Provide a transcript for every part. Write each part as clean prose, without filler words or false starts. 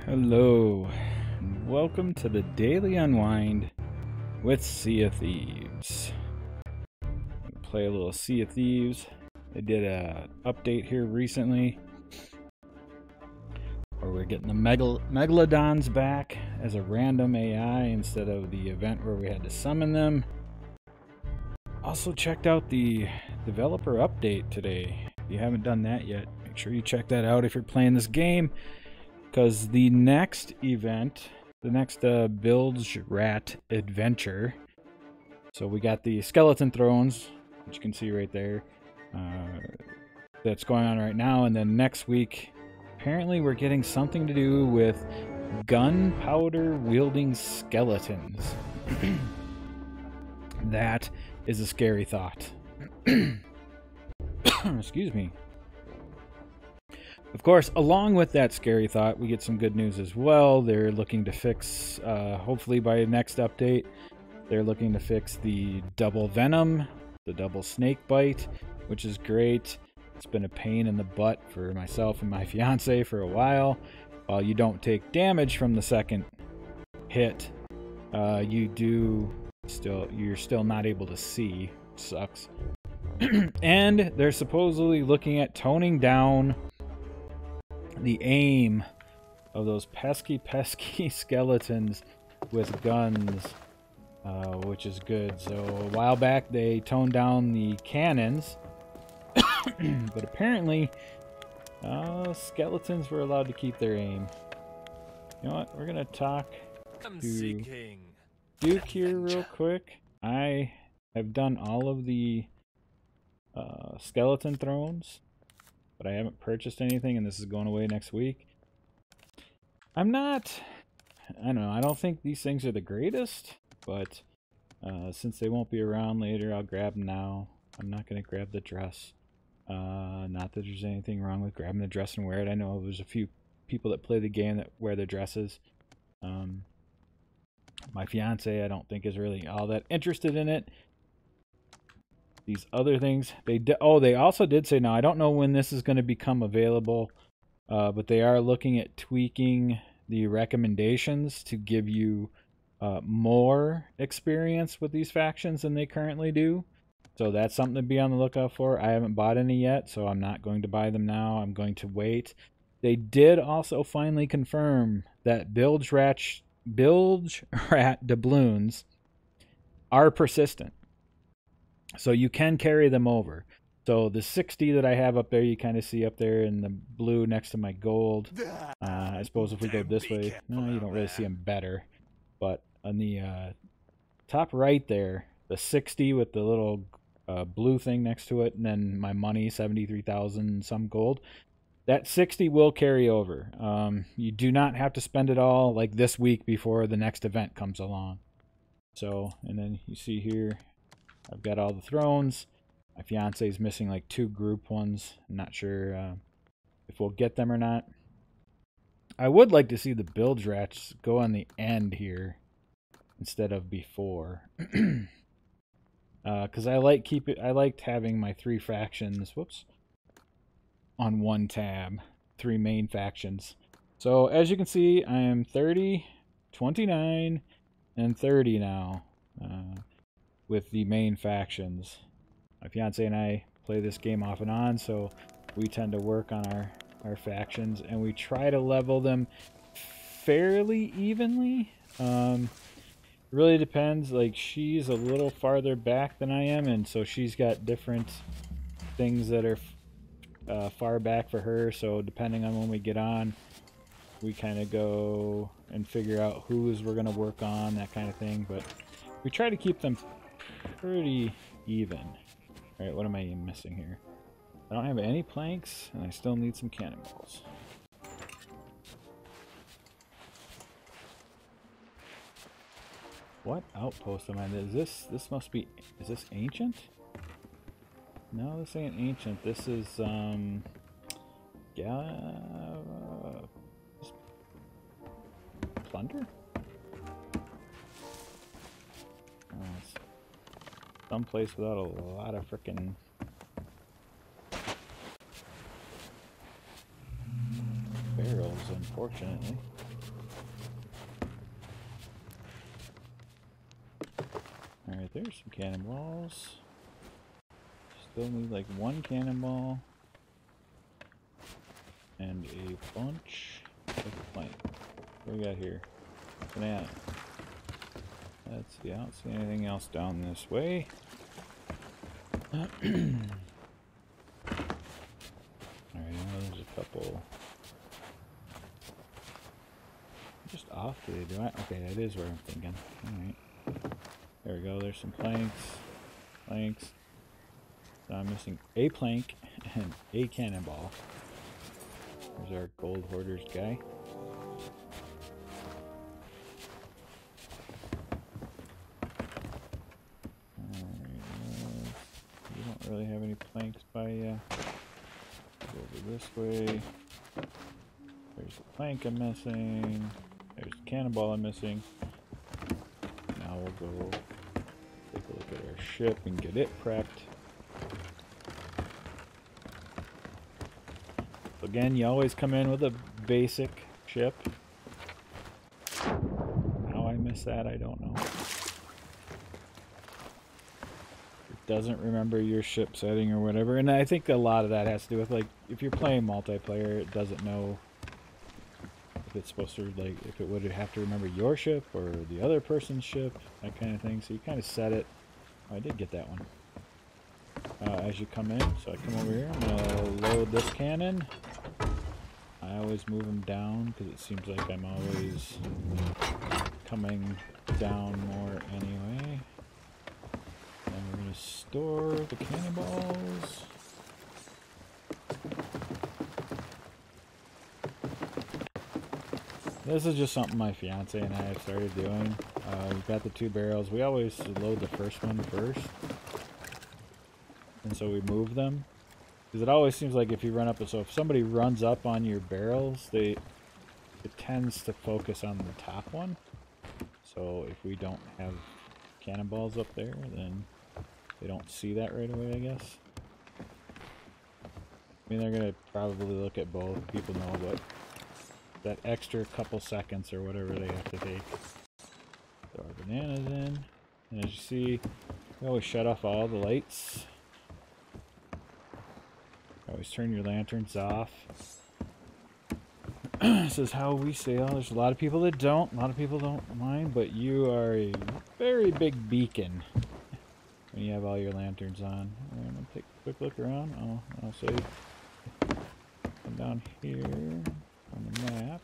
Hello, and welcome to the Daily Unwind with Sea of Thieves. Play a little Sea of Thieves. They did a update here recently where we're getting the Megalodons back as a random AI instead of the event where we had to summon them. Also checked out the developer update today. If you haven't done that yet, make sure you check that out if you're playing this game. Because the next event, the next Bilge Rat adventure, so we got the Skeleton Thrones, which you can see right there, that's going on right now, and then next week, apparently we're getting something to do with gunpowder wielding skeletons. That is a scary thought. Excuse me. Of course, along with that scary thought, we get some good news as well. They're looking to fix, hopefully by the next update, they're looking to fix the double venom, the double snake bite, which is great. It's been a pain in the butt for myself and my fiance for a while. While you don't take damage from the second hit, you're still not able to see. Sucks. And they're supposedly looking at toning down the aim of those pesky skeletons with guns, which is good. So a while back they toned down the cannons, but apparently skeletons were allowed to keep their aim. You know what? We're gonna talk to Duke here real quick. I have done all of the skeleton thrones, but I haven't purchased anything, and this is going away next week. I don't know, I don't think these things are the greatest, but since they won't be around later, I'll grab them now. I'm not going to grab the dress. Not that there's anything wrong with grabbing the dress and wear it. I know there's a few people that play the game that wear the dresses. My fiance, I don't think, is really all that interested in it. These other things, they also did say, now I don't know when this is going to become available, but they are looking at tweaking the recommendations to give you more experience with these factions than they currently do. So that's something to be on the lookout for. I haven't bought any yet, so I'm not going to buy them now. I'm going to wait. They did also finally confirm that Bilge Rat doubloons are persistent. So you can carry them over. So the 60 that I have up there, you kind of see up there in the blue next to my gold. I suppose if we go this way, no, you don't really see them better. But on the top right there, the 60 with the little blue thing next to it, and then my money, 73,000 some gold, that 60 will carry over. You do not have to spend it all like this week before the next event comes along. So, and then you see here, I've got all the thrones. My fiance is missing like 2 group ones. I'm not sure if we'll get them or not. I would like to see the bilge rats go on the end here instead of before, because I liked having my 3 factions. Whoops, on one tab, 3 main factions. So as you can see, I am 30, 29, and 30 now. With the main factions. My fiance and I play this game off and on, so we tend to work on our factions, and we try to level them fairly evenly. Really depends. Like, she's a little farther back than I am, and so she's got different things that are far back for her, so depending on when we get on, we kind of go and figure out whose we're going to work on, that kind of thing. But we try to keep them pretty even. Alright, what am I missing here? I don't have any planks, and I still need some cannonballs. What outpost am I in? This must be, is this ancient? No, this ain't ancient. This is plunder? Someplace without a lot of frickin' barrels, unfortunately. there's some cannonballs. Still need like one cannonball. And a bunch of plank. What do we got here? Banana. Let's see, I don't see anything else down this way. Alright, there's a couple. Just off today, do I? Okay, that is where I'm thinking. Alright. There we go, there's some planks. Planks. So I'm missing a plank and a cannonball. There's our gold hoarders guy. Alright, we don't really have any planks by you. Go over this way. There's the plank I'm missing. There's the cannonball I'm missing. Now we'll go take a look at our ship and get it prepped. Again, you always come in with a basic ship. How I missed that, I don't know. It doesn't remember your ship setting or whatever, and I think a lot of that has to do with, like, if you're playing multiplayer, it doesn't know if it's supposed to, like, if it would have to remember your ship or the other person's ship, that kind of thing. So you kind of set it. Oh, I did get that one. As you come in, so I come over here, I'm gonna load this cannon. I always move them down because it seems like I'm always coming down more anyway. And we're going to store the cannonballs. This is just something my fiance and I have started doing. We've got the 2 barrels. We always load the first one first. And so we move them. Because it always seems like if you run up, so if somebody runs up on your barrels, it tends to focus on the top one. So if we don't have cannonballs up there, then they don't see that right away, I guess. I mean, they're going to probably look at both. People know, but that extra couple seconds or whatever they have to take. Throw our bananas in. And as you see, we always shut off all the lights. Always turn your lanterns off. This is how we sail. There's a lot of people that don't. A lot of people don't mind, but you are a very big beacon when you have all your lanterns on. I'm going to take a quick look around. Oh, I'll say come down here on the map.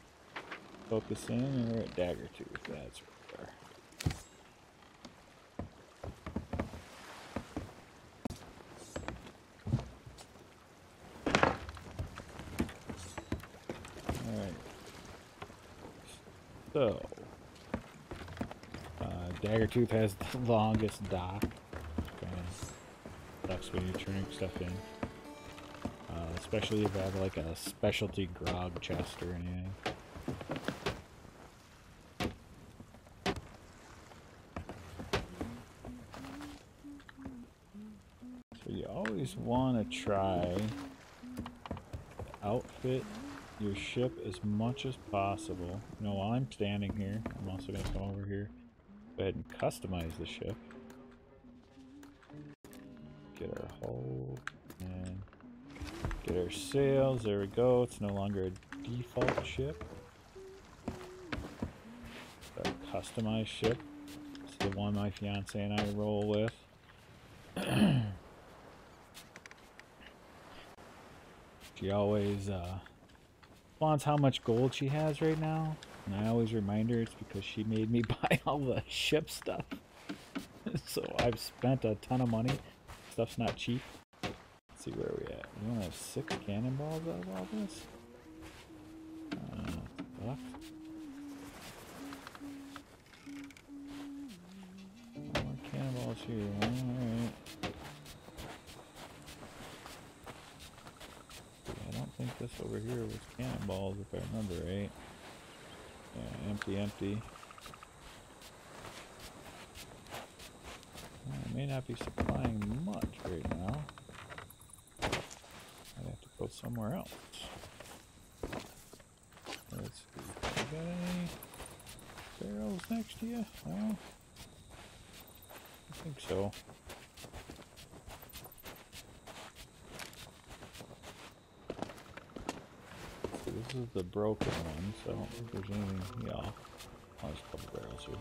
Focus in, and we're at Daggertooth. That's where we are. So, Daggertooth has the longest dock. Kind of sucks when you're turning stuff in. Especially if you have like a specialty grog chest or anything. So you always want to try to outfit your ship as much as possible. You know, while I'm standing here, I'm also going to come over here, go ahead and customize the ship. Get our hull and get our sails. There we go. It's no longer a default ship. It's our customized ship. It's the one my fiance and I roll with. She always wants how much gold she has right now, and I always remind her it's because she made me buy all the ship stuff. So I've spent a ton of money. Stuff's not cheap. Let's see where we at. We only have 6 cannonballs out of all this. More cannonballs here. Alright. I don't think this over here was cannonballs, if I remember right. Yeah, empty, empty. Well, I may not be supplying much right now. I'd have to go somewhere else. Let's see. You got any barrels next to you? Well, I think so. So this is the broken one, so I don't think there's anything. Yeah. Oh, there's a couple barrels here.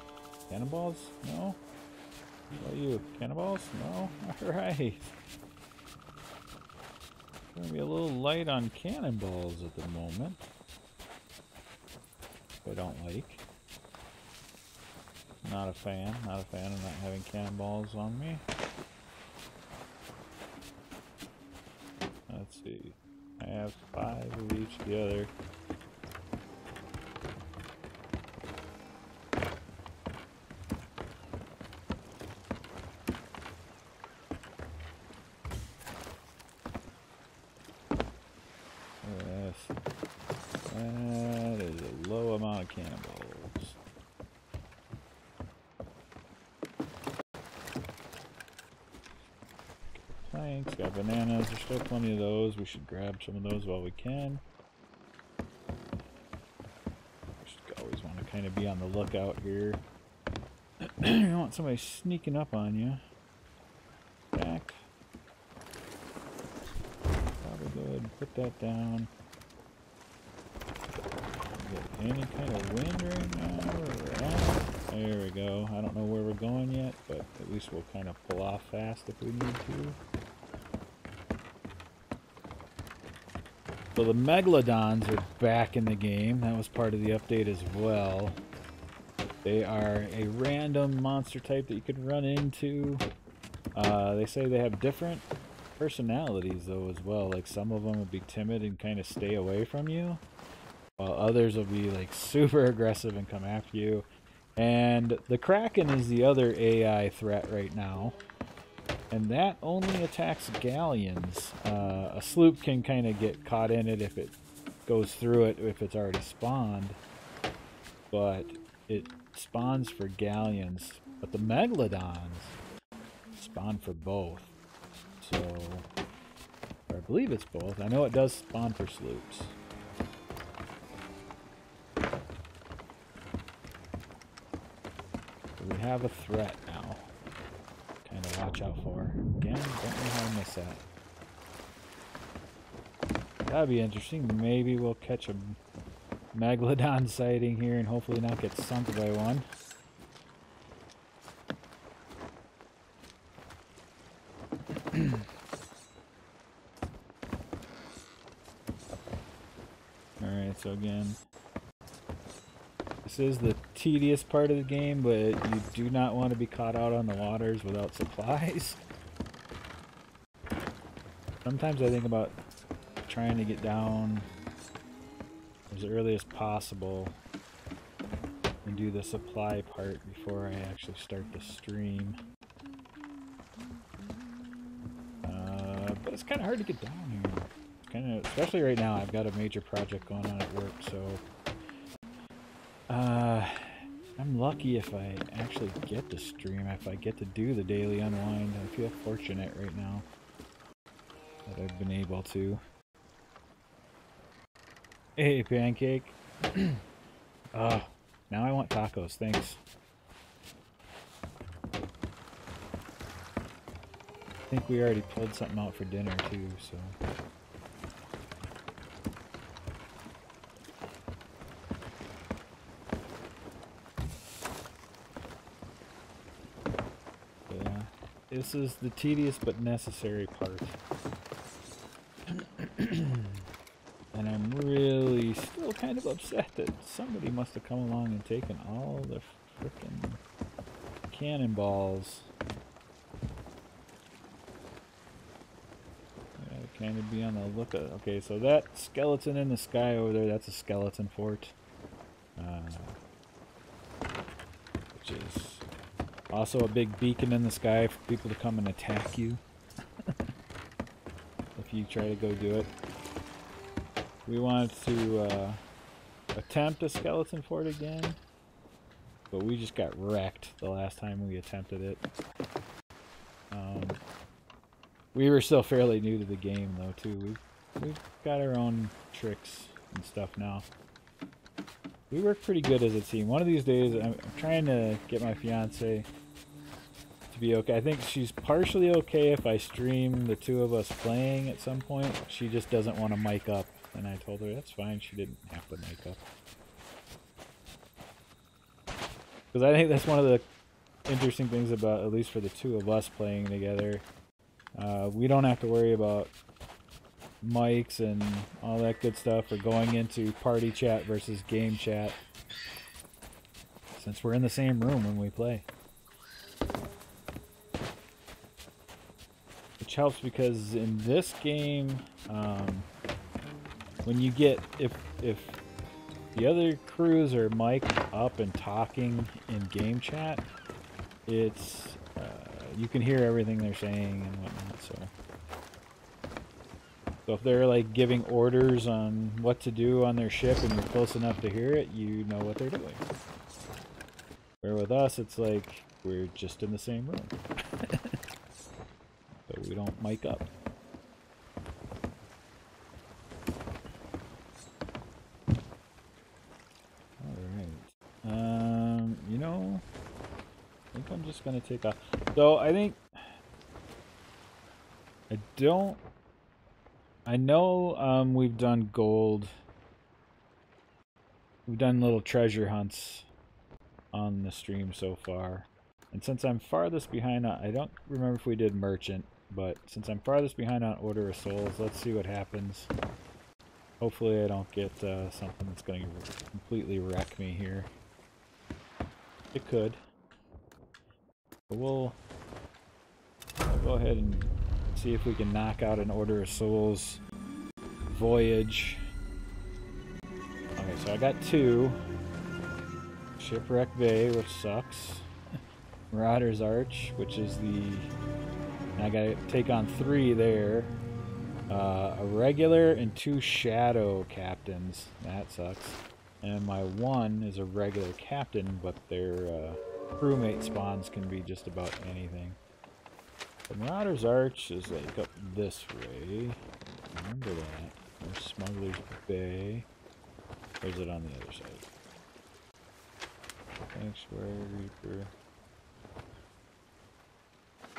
Cannonballs? No? What about you? Cannonballs? No? Alright. Gonna be a little light on cannonballs at the moment. I don't like. Not a fan. Not a fan of not having cannonballs on me. Let's see. I have 5 of each together. Yes. That is a low amount of cannonballs. Planks, got bananas, there's still plenty of those. We should grab some of those while we can. Just always want to kind of be on the lookout here. You don't want somebody sneaking up on you. Back. Probably go ahead and put that down. Get any kind of wind right now where we're at. There we go. I don't know where we're going yet, but at least we'll kind of pull off fast if we need to. So the Megalodons are back in the game. That was part of the update as well. They are a random monster type that you could run into. They say they have different personalities though as well. Like some of them will be timid and kind of stay away from you, while others will be like super aggressive and come after you. And the Kraken is the other AI threat right now, and that only attacks galleons. A sloop can kind of get caught in it if it goes through it, if it's already spawned, but it spawns for galleons. But the Megalodons spawn for both, so, or I believe it's both. I know it does spawn for sloops. We have a threat now. Kind of watch out for. Again, don't know how I miss that. That'd be interesting. Maybe we'll catch a Megalodon sighting here and hopefully not get sunk by one. Alright, so again, this is the tedious part of the game, but you do not want to be caught out on the waters without supplies. Sometimes I think about trying to get down as early as possible and do the supply part before I actually start the stream. But it's kind of hard to get down here. It's kind of, especially right now, I've got a major project going on at work, so I'm lucky if I actually get to stream, if I get to do the Daily Unwind. I feel fortunate right now that I've been able to. Hey, Pancake. Now I want tacos, thanks. I think we already pulled something out for dinner too, so. Yeah, this is the tedious but necessary part. And I'm really still kind of upset that somebody must have come along and taken all the frickin' cannonballs. Gotta kind of be on the lookout. Okay, so that skeleton in the sky over there, that's a skeleton fort. Which is also a big beacon in the sky for people to come and attack you. If you try to go do it. We wanted to attempt a skeleton fort again, but we just got wrecked the last time we attempted it. We were still fairly new to the game though too. We've got our own tricks and stuff now. We work pretty good as a team. One of these days I'm trying to get my fiance to be okay. I think she's partially okay if I stream the two of us playing at some point. She just doesn't want to mic up, and I told her that's fine. She didn't have to mic up. Because I think that's one of the interesting things about, at least for the two of us playing together, we don't have to worry about mics and all that good stuff or going into party chat versus game chat, since we're in the same room when we play. Which helps because in this game, when you get, if the other crews are mic'd up and talking in game chat, it's you can hear everything they're saying and whatnot. So if they're like giving orders on what to do on their ship and you're close enough to hear it, you know what they're doing. Where with us, it's like we're just in the same room. So we don't mic up. Alright. You know, I think I'm just gonna take off. So I think I know we've done gold. We've done little treasure hunts on the stream so far. And since I'm farthest behind on, I don't remember if we did merchant, but since I'm farthest behind on Order of Souls, let's see what happens. Hopefully I don't get something that's going to completely wreck me here. It could. But we'll go ahead and see if we can knock out an Order of Souls voyage. Okay, so I got 2. Shipwreck Bay, which sucks. Marauder's Arch, which is the... I gotta take on 3 there. A regular and 2 shadow captains. That sucks. And my 1 is a regular captain, but their crewmate spawns can be just about anything. The Marauder's Arch is like up this way. Remember that. There's Smuggler's Bay. Or is it on the other side? Sanctuary Reaper.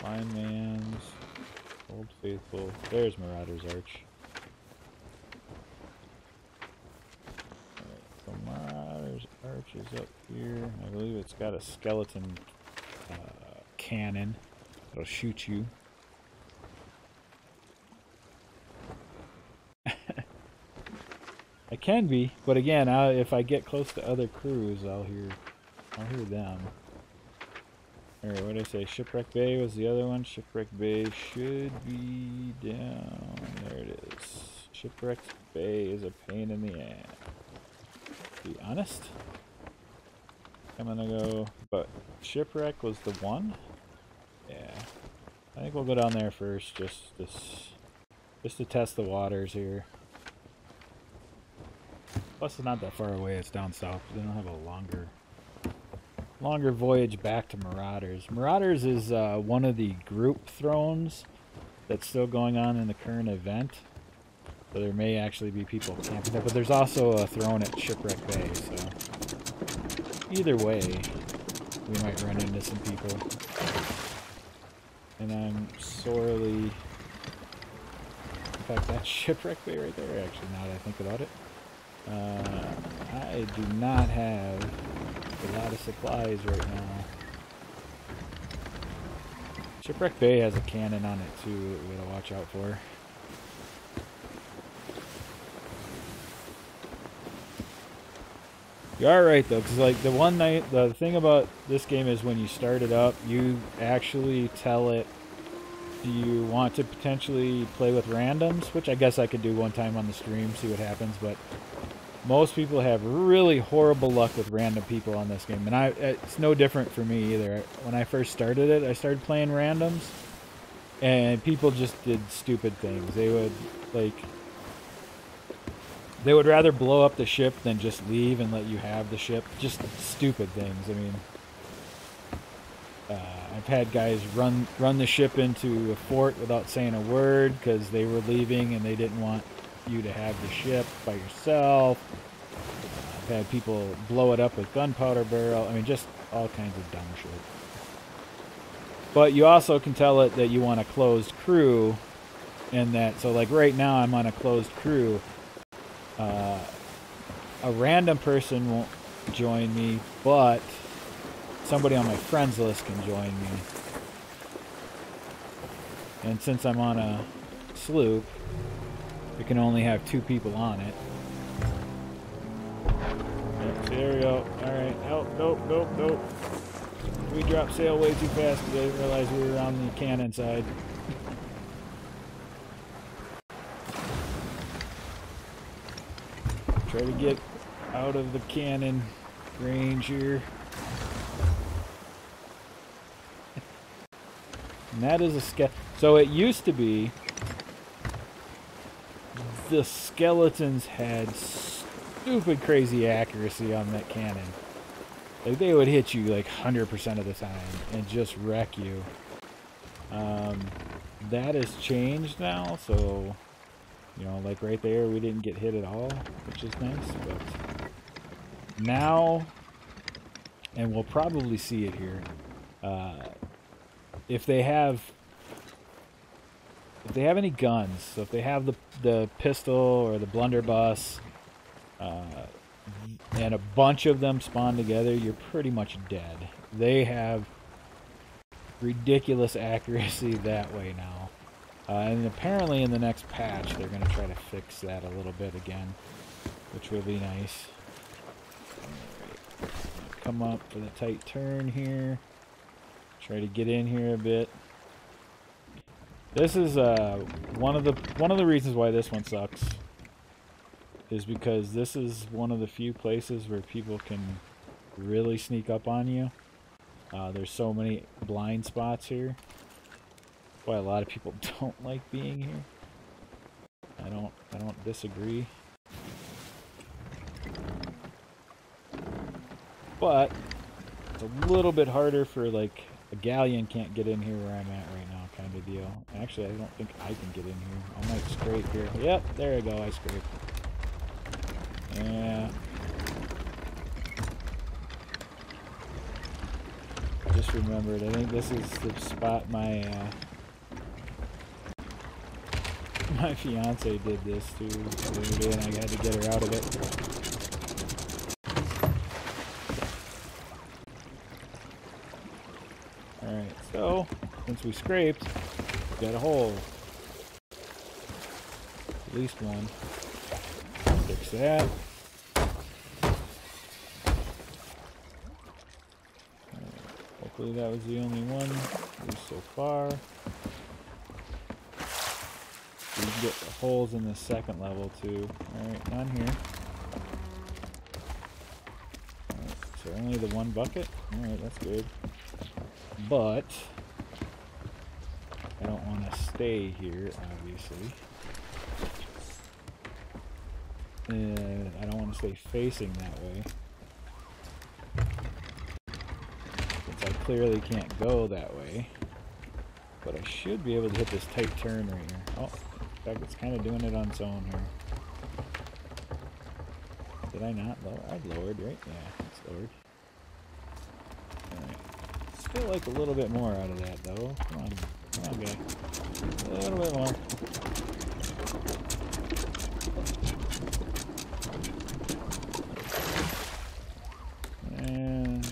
Blind Man's. Old Faithful. There's Marauder's Arch. Alright, so Marauder's Arch is up here. I believe it's got a skeleton cannon that'll shoot you. I can be, but again, if I get close to other crews, I'll hear them. Alright, what did I say? Shipwreck Bay was the other one. Shipwreck Bay should be down. There it is. Shipwreck Bay is a pain in the ass. To be honest, I'm gonna go, but Shipwreck was the one? Yeah. I think we'll go down there first, just to test the waters here. Plus it's not that far away, it's down south. They don't have a longer voyage back to Marauders. Marauders is one of the group thrones that's still going on in the current event. So there may actually be people camping there, but there's also a throne at Shipwreck Bay, so either way, we might run into some people. And I'm sorely... In fact, that's Shipwreck Bay right there, actually, now that I think about it. I do not have a lot of supplies right now. Shipwreck Bay has a cannon on it too that we gotta watch out for. You are right though, because like the thing about this game is when you start it up, you actually tell it, do you want to potentially play with randoms? Which I guess I could do one time on the stream, see what happens, but most people have really horrible luck with random people on this game, and it's no different for me either. When I first started it, I started playing randoms, and people just did stupid things. They would rather blow up the ship than just leave and let you have the ship. Just stupid things. I mean, I've had guys run the ship into a fort without saying a word because they were leaving and they didn't want you to have the ship by yourself. I've had people blow it up with gunpowder barrel. I mean, just all kinds of dumb shit. But you also can tell it that you want a closed crew, and that, so like right now I'm on a closed crew. A random person won't join me, but somebody on my friends list can join me. And since I'm on a sloop, we can only have 2 people on it. Yep, so there we go. Alright, nope. We dropped sail way too fast because I didn't realize we were on the cannon side. Try to get out of the cannon range here. And that is a so it used to be the skeletons had stupid crazy accuracy on that cannon. Like they would hit you like 100% of the time and just wreck you. That has changed now, so you know, like right there we didn't get hit at all, which is nice, but now, and we'll probably see it here, if they have any guns, so if they have the pistol or the blunderbuss, and a bunch of them spawn together, you're pretty much dead. They have ridiculous accuracy that way now. And apparently in the next patch they're going to try to fix that a little bit again, which will be nice. Alright, come up for the tight turn here. Try to get in here a bit. This is one of the reasons why this one sucks is because this is one of the few places where people can really sneak up on you. There's so many blind spots here. Why a lot of people don't like being here. I don't disagree. But it's a little bit harder for like a galleon can't get in here where I'm at right now, kind of deal. Actually, I don't think I can get in here. I might scrape here. Yep, there I go. I scraped. Yeah. Just remembered. I think this is the spot my my fiance did this too the other day, and I had to get her out of it. Alright, so since we scraped, we got a hole. At least one. Fix that. Hopefully that was the only one, at least so far. So you can get the holes in the second level too. Alright, none here. Alright, so only the one bucket? Alright, that's good. But I don't want to stay here, obviously. I don't want to stay facing that way. Since I clearly can't go that way. But I should be able to hit this tight turn right here. Oh, in fact, it's kind of doing it on its own here. Did I not lower? I've lowered, right? Yeah, it's lowered. Alright. Still like a little bit more out of that, though. Come on, guy. A little bit more. And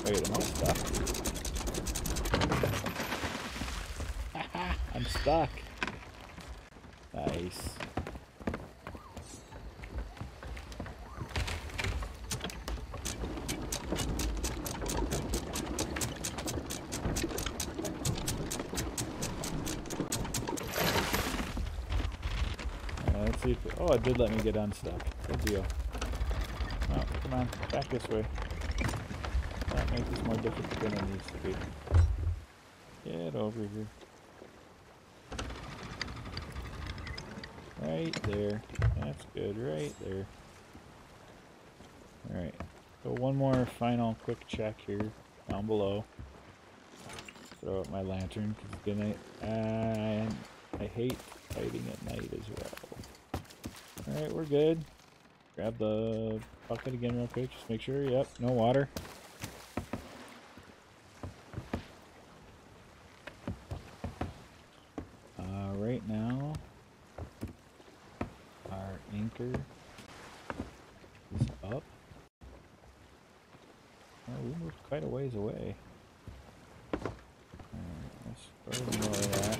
wait, am I stuck? Haha, I'm stuck. Nice. Let's see if oh, it did let me get unstuck. Good deal. Oh, come on, back this way. That makes this more difficult than it needs to be. Get over here. Right there. That's good, right there. Alright. So one more final quick check here, down below. Throw up my lantern, because good night. And I hate fighting at night as well. Alright, we're good. Grab the bucket again real quick, just make sure, yep, no water. marker is up. Oh, we moved quite a ways away. Let's throw more of that.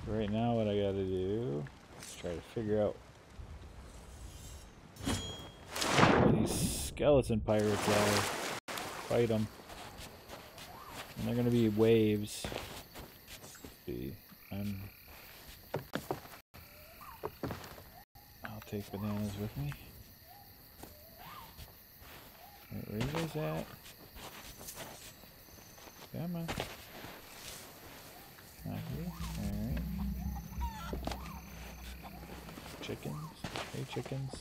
Right now what I gotta do is try to figure out where these skeleton pirates are. Fight them. And they're gonna be waves. Let's see, I'll take bananas with me. Wait, where are you guys at? Come on. Not here. Alright. Chickens. Hey, chickens.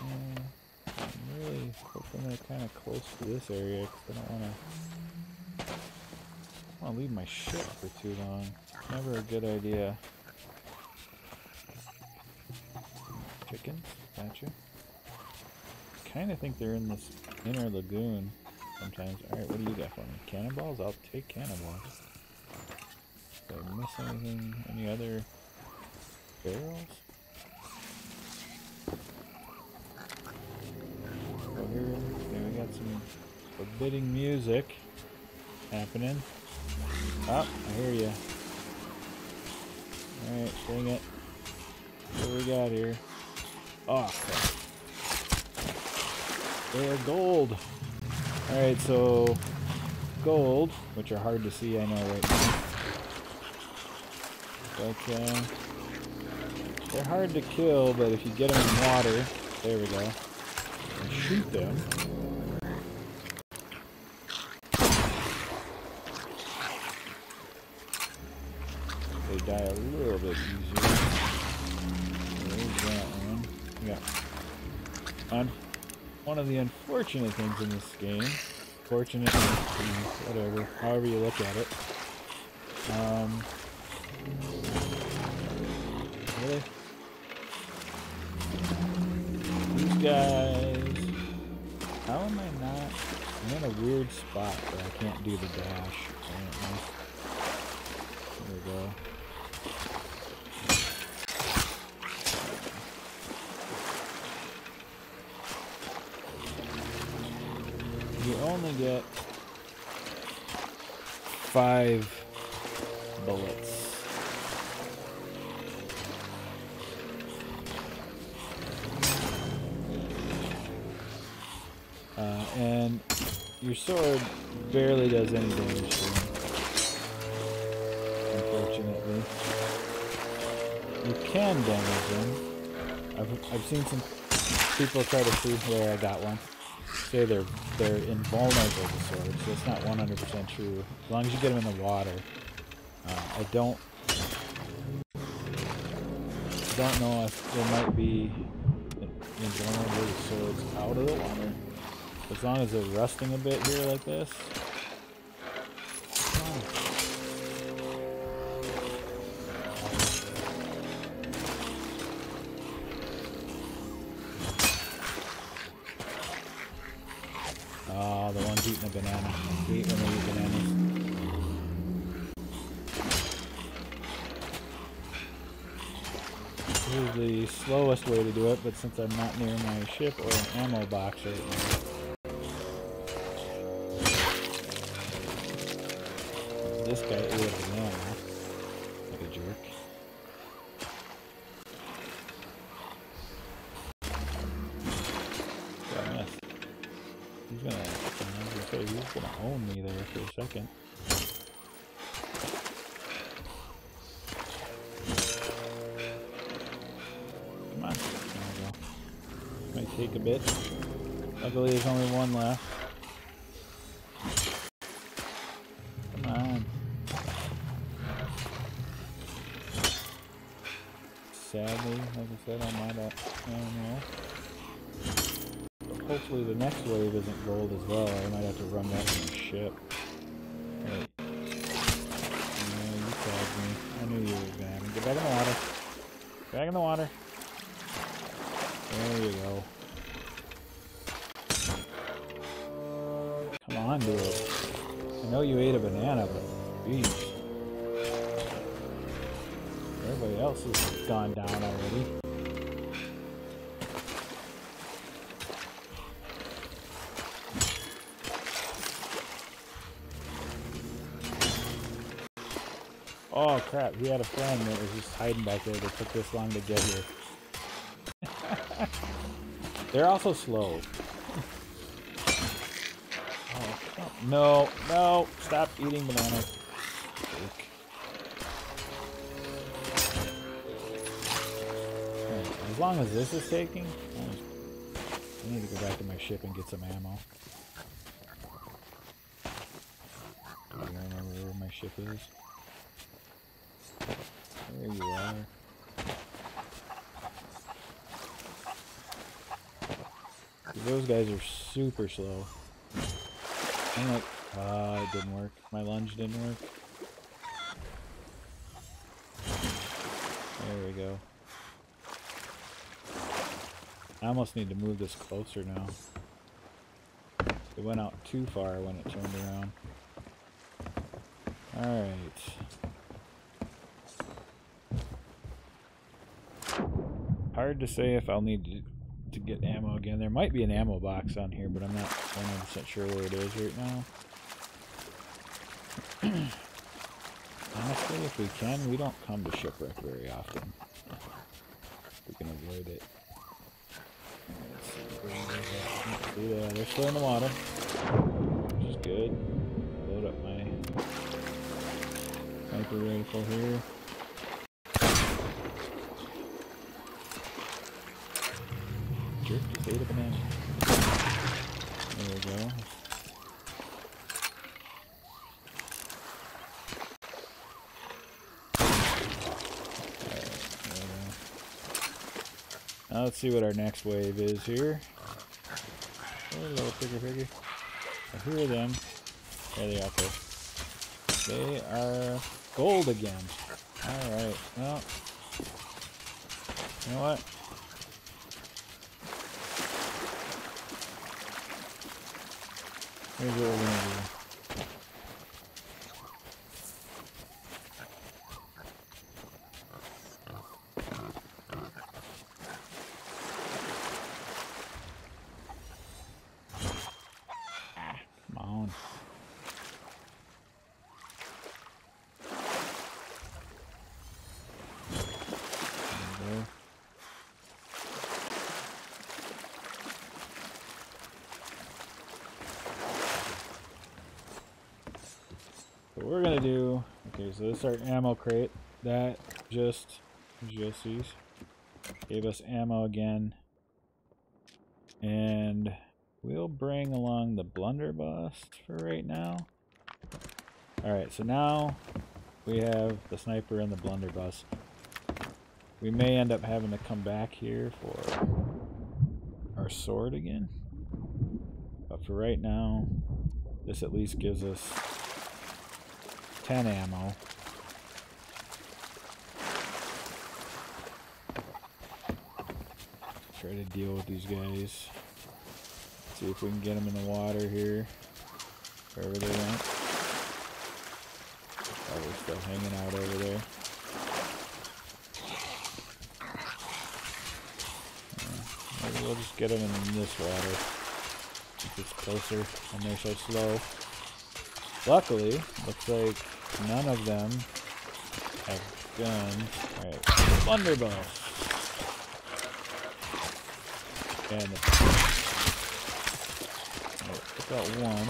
I'm really hoping they're kind of close to this area because I don't want to leave my ship for too long. Never a good idea. Chickens? Gotcha. Kind of think they're in this inner lagoon sometimes. Alright, what do you got for me? Cannonballs? I'll take cannonballs. Did I miss anything? Any other barrels? Over here, we got some forbidding music happening. Oh, I hear you. Alright, bring it. What do we got here? Oh, crap. They're gold. Alright, so gold, which are hard to see, I know right now. But they're hard to kill, but if you get them in water, there we go, and shoot them. They die a little bit easier. There's that one. Yeah. One of the unfortunate things in this game, fortunate, whatever, however you look at it, really? These guys, how am I not, I'm in a weird spot where I can't do the dash, apparently. There we go. You only get 5 bullets. And your sword barely does any damage to them, unfortunately. You can damage them. I've seen some people try to see where I got one. Say they're invulnerable to swords, so it's not 100% true. As long as you get them in the water. I don't know if there might be invulnerable to swords out of the water. As long as they're rusting a bit here like this. Oh, the one's eating a banana. I hate when they eat bananas. This is the slowest way to do it, but since I'm not near my ship or an ammo box right now. This guy ate a banana like a jerk. I missed. He's gonna own me there for a second. Come on. There we go. Might take a bit. Luckily there's only one left. Come on. Sadly, like I said, I'm out of ammo. Hopefully the next wave isn't gold as well. I might have to run that in the ship. Wait. No, you tagged me. Back in the water. There you go. Come on, dude. I know you ate a banana, but geez. Everybody else has gone down already. Oh crap, he had a friend that was just hiding back there that took this long to get here. They're also slow. Oh, no, no, stop eating bananas. As long as this is taking, I need to go back to my ship and get some ammo. I don't remember where my ship is. There you are. Those guys are super slow. I'm like, it didn't work. My lunge didn't work. There we go. I almost need to move this closer now. It went out too far when it turned around. Alright. Hard to say if I'll need to get ammo again. There might be an ammo box on here, but I'm not 100% sure where it is right now. Honestly, if we can, we don't come to shipwreck very often. We can avoid it. Let's see, yeah, they're still in the water, which is good. Load up my sniper rifle here. Jerk, just ate a banana. There we go. Now let's see what our next wave is here. Oh, little piggy. I hear them. There they are. They are gold again. Alright, well. You know what? Here's what we're gonna do. What we're gonna do, okay, so this is our ammo crate. That just sees gave us ammo again, and we'll bring along the blunderbuss for right now. All right, so now we have the sniper and the blunderbuss. We may end up having to come back here for our sword again, but for right now, this at least gives us 10 ammo. Try to deal with these guys. See if we can get them in the water here, wherever they went. Probably still hanging out over there. Maybe we'll just get them in this water if it's closer and they're so slow. Luckily, looks like none of them have guns. Alright, blunderbuss. And took out one.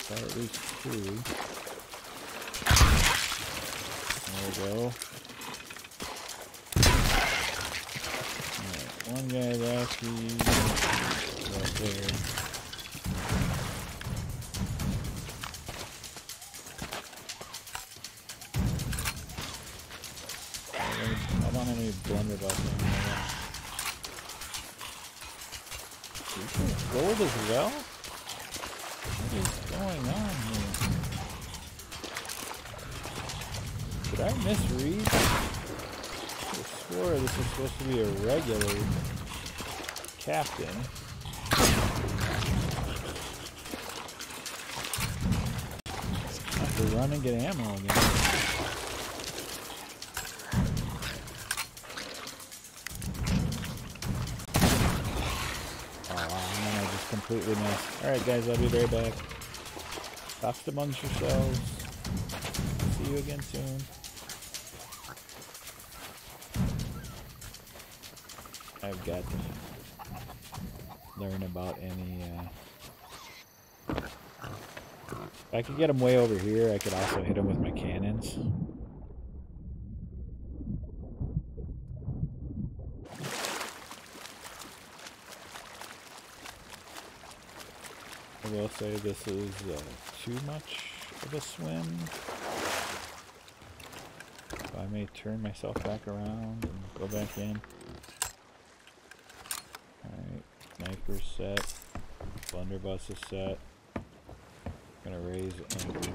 Got at least two. There we go. Alright, one guy left. He's right there. I don't have any blunderbuss anymore. Gold as well? What is going on here? The Did I misread? I swore this was supposed to be a regular captain. I have to run and get ammo again. Completely missed. Alright guys, I'll be right back. Talk amongst yourselves. See you again soon. I've got to learn about any if I could get them way over here, I could also hit them with my cannons. I will say this is too much of a swim. So I may turn myself back around and go back in. Alright, sniper's set. Blunderbuss is set. Gonna raise anchor.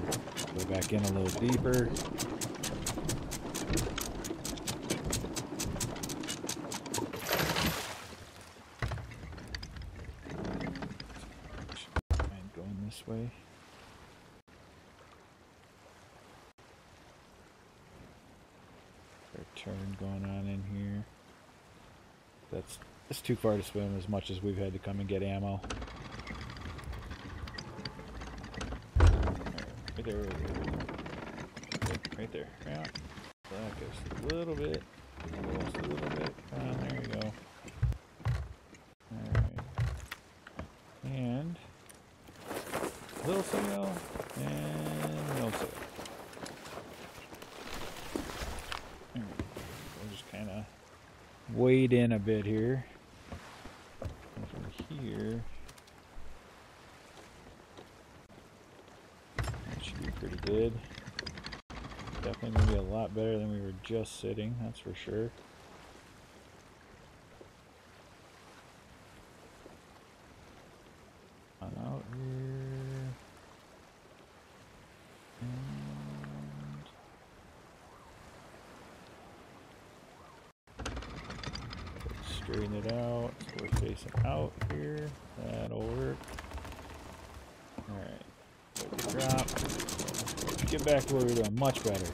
Go back in a little deeper. This way. There's a turn going on in here. It's too far to swim as much as we've had to come and get ammo. Right there, right there. Yeah. That goes a little bit. Almost a little bit. Come on, there you go. Alright. And little sail and no sail. We'll just kind of wade in a bit here. And from here, that should be pretty good. Definitely going to be a lot better than we were just sitting, that's for sure. On out here. Straighten it out, so we're facing out here. That'll work. Alright, drop. Get back to where we're doing much better.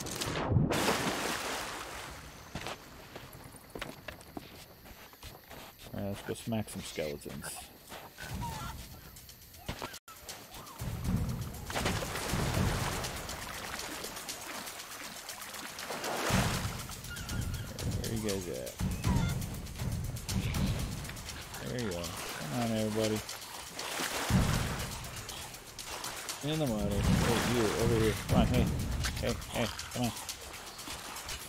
Alright, let's go smack some skeletons. Where you guys at? There you go. Come on, everybody. In the water. Hey, you, over here. Come on, hey. Hey, hey, come on.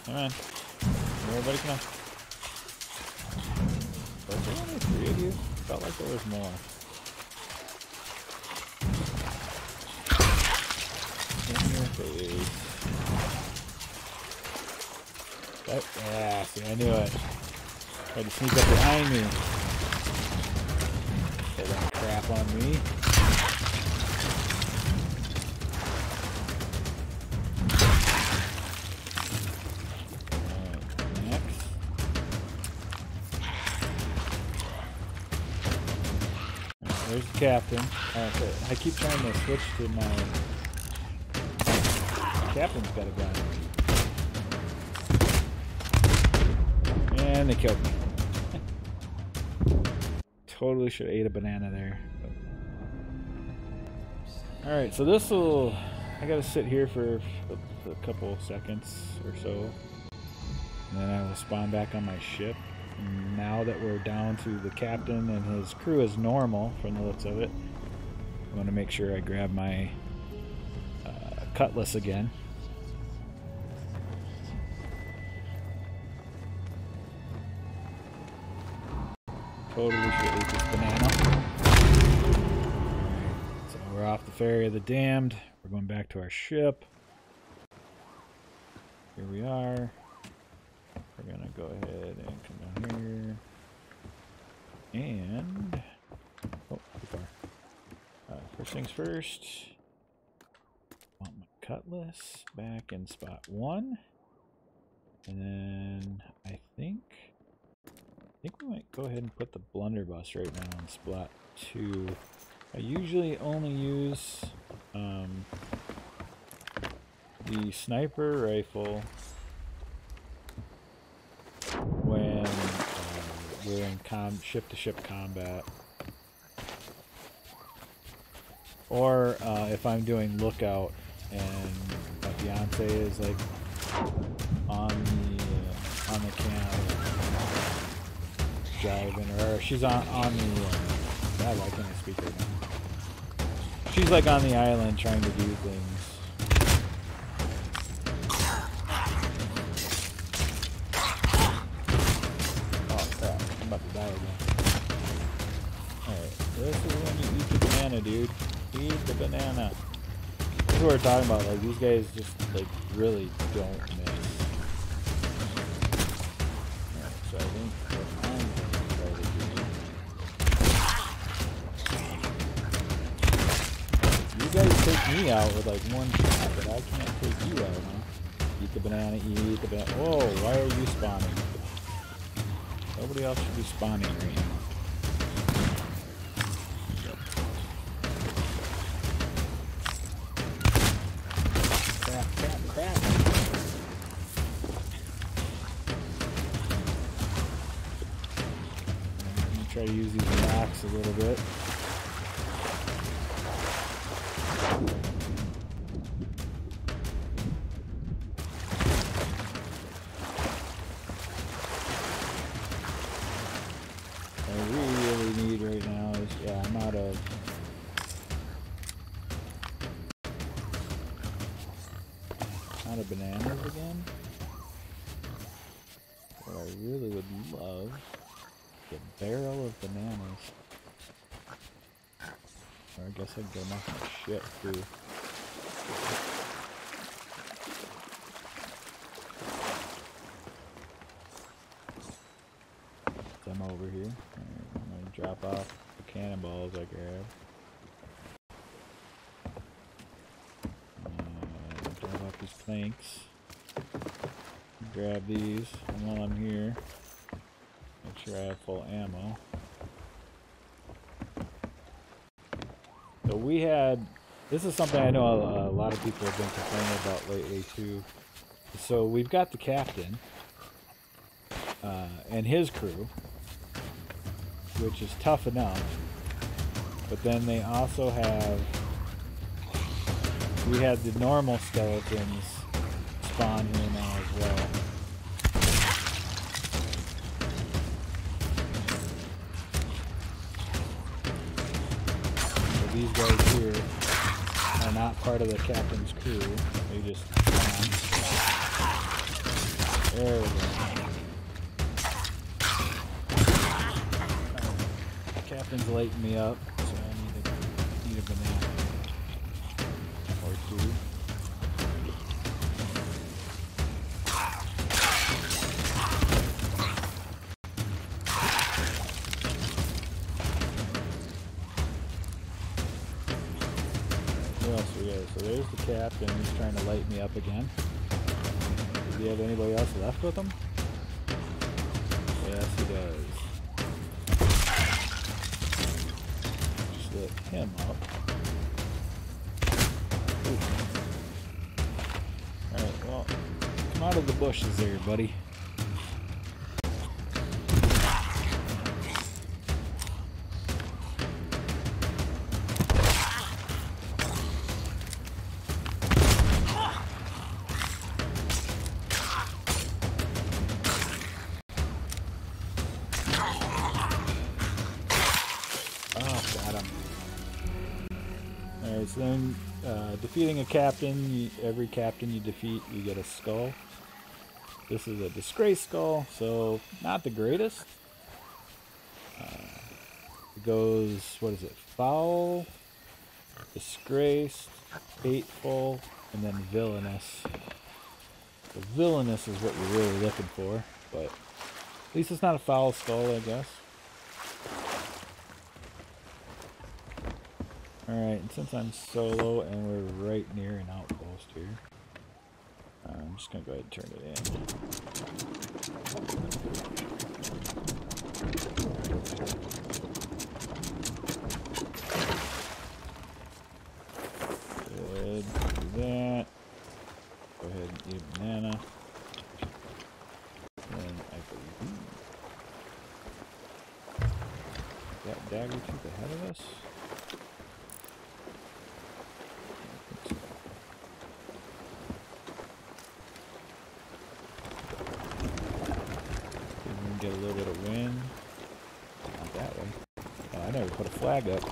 Come on. Everybody, come on. Was there only 3 of you? Felt like there was more. In your face. Oh, yeah, see, I knew it. Tried to sneak up behind me. Get that crap on me. Alright, next. Alright, there's the captain. Alright, so I keep trying to switch to my... Captain's got a gun. And they killed me. Totally should have ate a banana there. Alright, so this will... I gotta sit here for a couple seconds or so. And then I will spawn back on my ship. And now that we're down to the captain and his crew is normal from the looks of it, I want to make sure I grab my cutlass again. Totally should eat this banana. So we're off the Ferry of the Damned. We're going back to our ship. Here we are. We're going to go ahead and come down here. And... oh, too far. First things first. I want my cutlass back in spot 1. And then I think we might go ahead and put the blunderbuss right now on spot 2. I usually only use the sniper rifle when we're in ship-to-ship combat, or if I'm doing lookout and my fiance is like on the canal driving, or she's on the God, why can't I speak right now? She's like on the island trying to do things. Oh crap, I'm about to die again. Alright, this is when you eat the banana, dude. Eat the banana. This is what we're talking about, like these guys just like really don't miss. Alright, so I think what I'm going to try to do, you guys take me out with like one shot, but I can't take you out, huh? Eat the banana, eat the banana. Whoa, why are you spawning? Nobody else should be spawning right now. Crap, crap, crap. Let me try to use these rocks a little bit. I'm out of bananas again. What I really would love is a barrel of bananas. Or I guess I'd go knock my shit too. Some over here. Right, I'm gonna drop off the cannonballs I grabbed. Drop off these planks. Grab these, and while I'm here, make sure I have full ammo. So we had, this is something I know a lot of people have been complaining about lately too. So we've got the captain and his crew, which is tough enough, but then they also have, we had the normal skeletons spawn here now as well. So these guys here are not part of the captain's crew, they just spawn. There we go. Captain's lighting me up, so I need a banana or two. What else we got? So there's the captain. He's trying to light me up again. Does he have anybody else left with him? Yes, he does. Lit him up. Alright, well, come out of the bushes there, buddy. So then, defeating a captain, every captain you defeat, you get a skull. This is a disgrace skull, so not the greatest. It goes, what is it, foul, disgraced, hateful, and then villainous. The villainous is what you're really looking for, but at least it's not a foul skull, I guess. Alright, and since I'm solo and we're right near an outpost here, I'm just gonna go ahead and turn it in. Good. Do that. Go ahead and eat a banana. And I believe that dagger to the head of us. Get a little bit of wind. Not that way. Oh, I never put a flag up.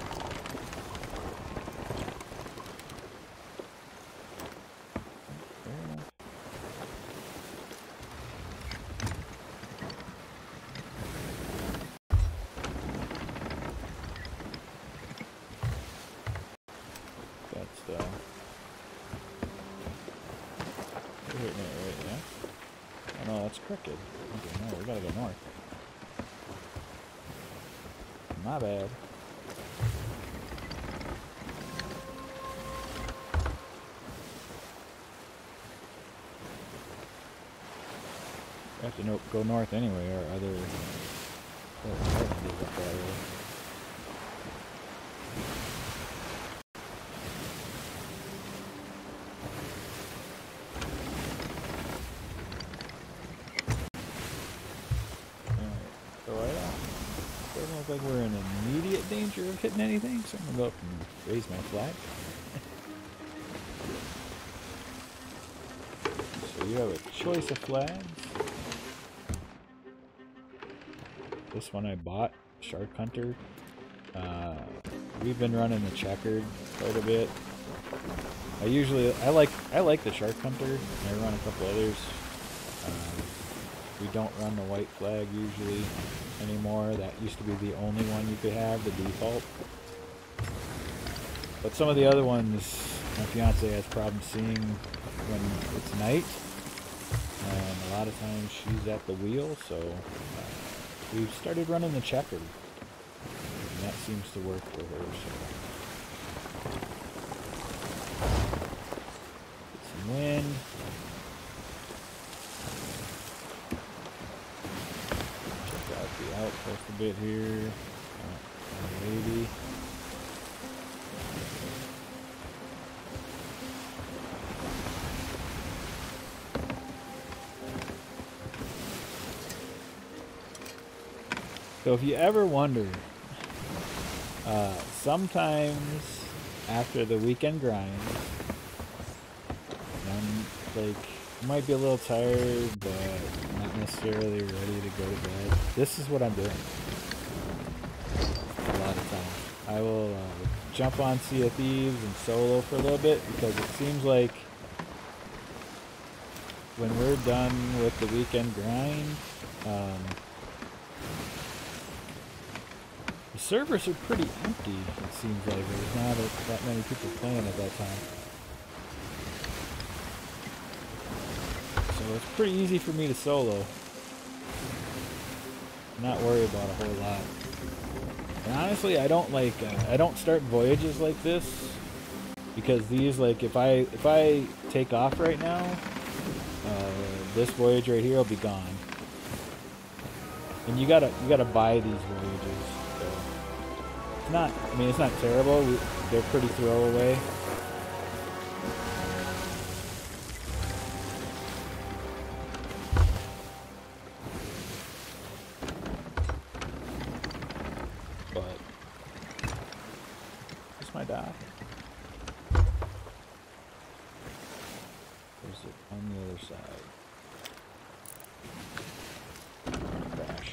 Fair enough. That's we're hitting it right now. Oh no, that's crooked. Okay, no, we gotta go north. My bad. We have to go north anyway, or other islands up that way. Doesn't look like we're in immediate danger of hitting anything, so I'm gonna go up and raise my flag. So you have a choice of flags. This one I bought, Shark Hunter. We've been running the checkered quite a bit. I like the Shark Hunter. I run a couple others. We don't run the white flag usually anymore. That used to be the only one you could have, the default. But some of the other ones, my fiance has problems seeing when it's night. And a lot of times she's at the wheel, so we've started running the checkered. And that seems to work for her, so. Get some wind. The outpost a bit here. Maybe. So if you ever wonder, sometimes after the weekend grind, I'm like, I might be a little tired, but not necessarily ready to go to bed. This is what I'm doing. A lot of times. I will jump on Sea of Thieves and solo for a little bit, because it seems like when we're done with the weekend grind, the servers are pretty empty, it seems like. There's not that many people playing at that time. So it's pretty easy for me to solo. Not worry about a whole lot. And honestly, I don't start voyages like this, because these, like, if I take off right now, this voyage right here will be gone. And you gotta buy these voyages. So it's not, I mean, it's not terrible. They're pretty throwaway. My dock. There's it on the other side. Crash.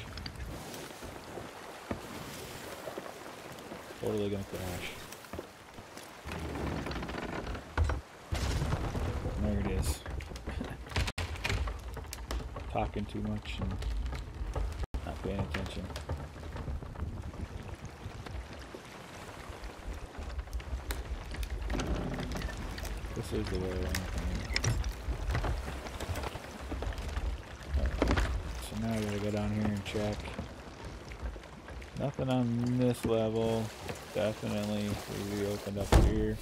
Totally gonna crash. There it is. Talking too much and not paying attention. This is the way around. So now I gotta go down here and check. Nothing on this level. Definitely we reopened up here.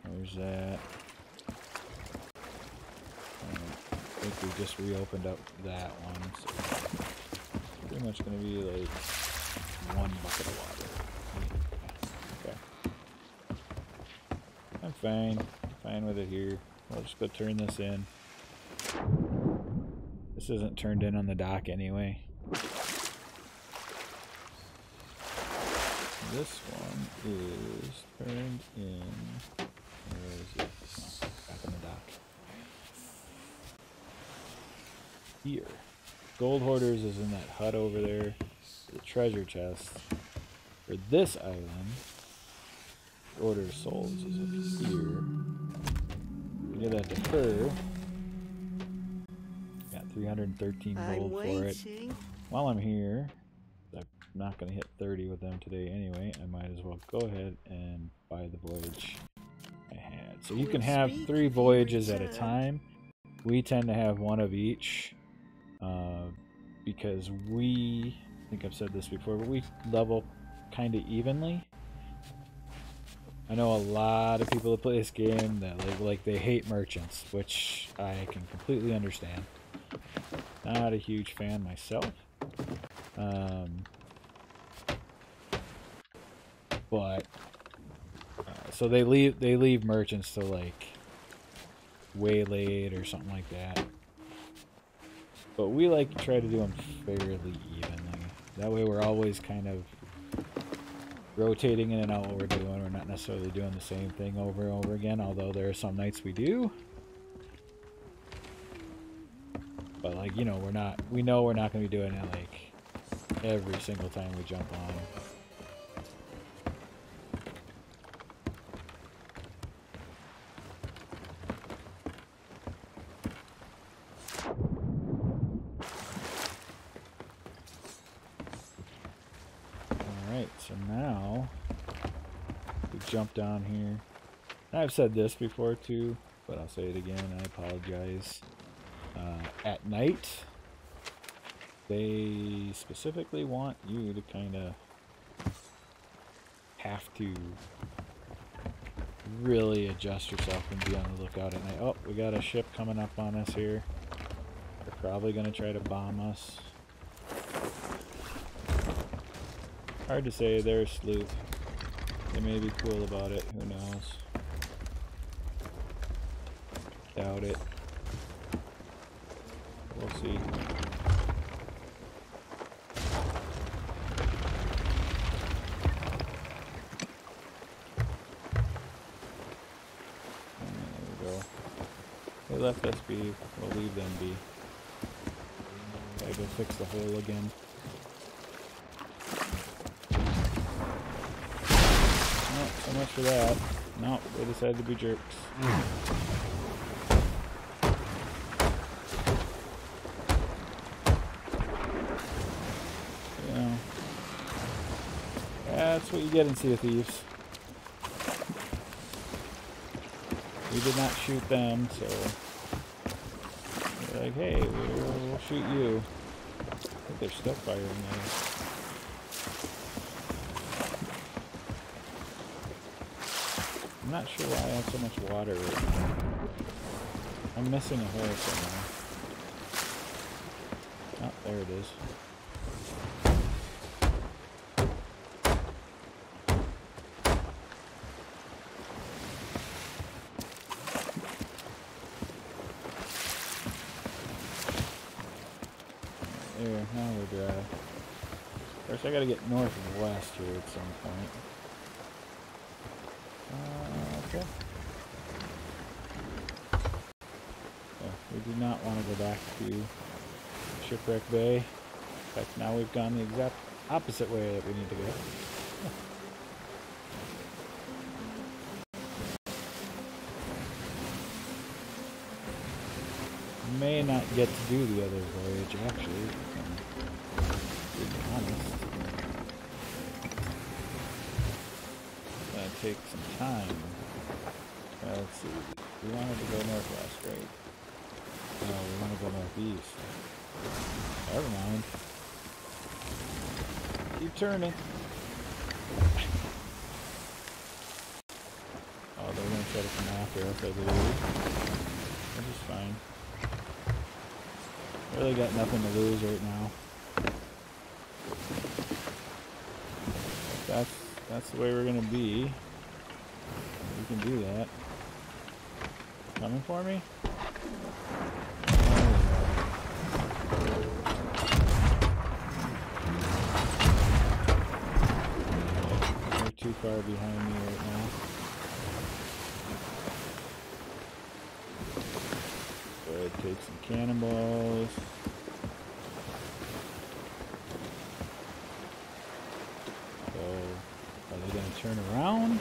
There's There's that. I think we just reopened up that one, so it's pretty much going to be like 1 bucket of water. Okay. I'm fine with it here. I'll just go turn this in. This isn't turned in on the dock anyway. This one is turned in. Where is it? Oh, back on the dock. Here. Gold Hoarders is in that hut over there. The treasure chest for this island. Order of Souls is up here. We get that defer. Got 313 gold for it. While I'm here, I'm not going to hit 30 with them today anyway. I might as well go ahead and buy the voyage I had. So you can have 3 voyages at a time. We tend to have 1 of each because I think I've said this before, but we level kind of evenly. I know a lot of people that play this game that like they hate merchants, which I can completely understand. Not a huge fan myself. But so they leave merchants to like waylaid or something like that. But we like to try to do them fairly evenly. That way we're always kind of rotating in and out what we're doing. We're not necessarily doing the same thing over and over again, although there are some nights we do. But like, you know, we know we're not going to be doing it like every single time we jump on. Alright, so now we jump down here. I've said this before too, but I'll say it again. I apologize. At night, they specifically want you to kind of have to really adjust yourself and be on the lookout at night. Oh, we got a ship coming up on us here. They're probably going to try to bomb us. Hard to say. They're a sloop. They may be cool about it. Who knows? Doubt it. We'll see. There we go. They left us be. We'll leave them be. Gotta go fix the hole again. Oh, so much for that. No, they decided to be jerks. That's what you get in Sea of Thieves. We did not shoot them, so they're like, hey, we'll shoot you. I think they're still firing at us. I'm not sure why I have so much water right now. I'm missing a hole somewhere. Oh, there it is. There, now we're dry. Of course, I gotta get north and west here at some point. Okay. So, we do not want to go back to Shipwreck Bay. In fact, now we've gone the exact opposite way that we need to go. May not get to do the other voyage, actually, to be honest. Gonna take some time. Let's see. We wanted to go northwest, right? No, we want to go northeast. Never mind. Keep turning. Oh, they're gonna try to come after us, I believe. Which is fine. Really got nothing to lose right now. That's the way we're gonna be. We can do that. Coming for me? They're too far behind me right now. Good, take some cannonballs. So, are they gonna turn around?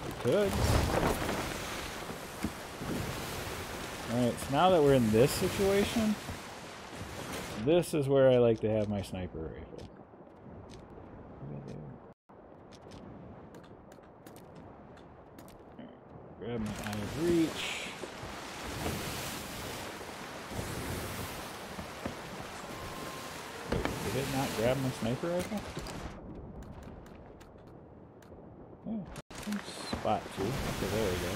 They could. Alright, so now that we're in this situation, this is where I like to have my sniper rifle. Grab my eye of reach. Wait, did it not grab my sniper rifle? Oh, spot too. Okay, there we go.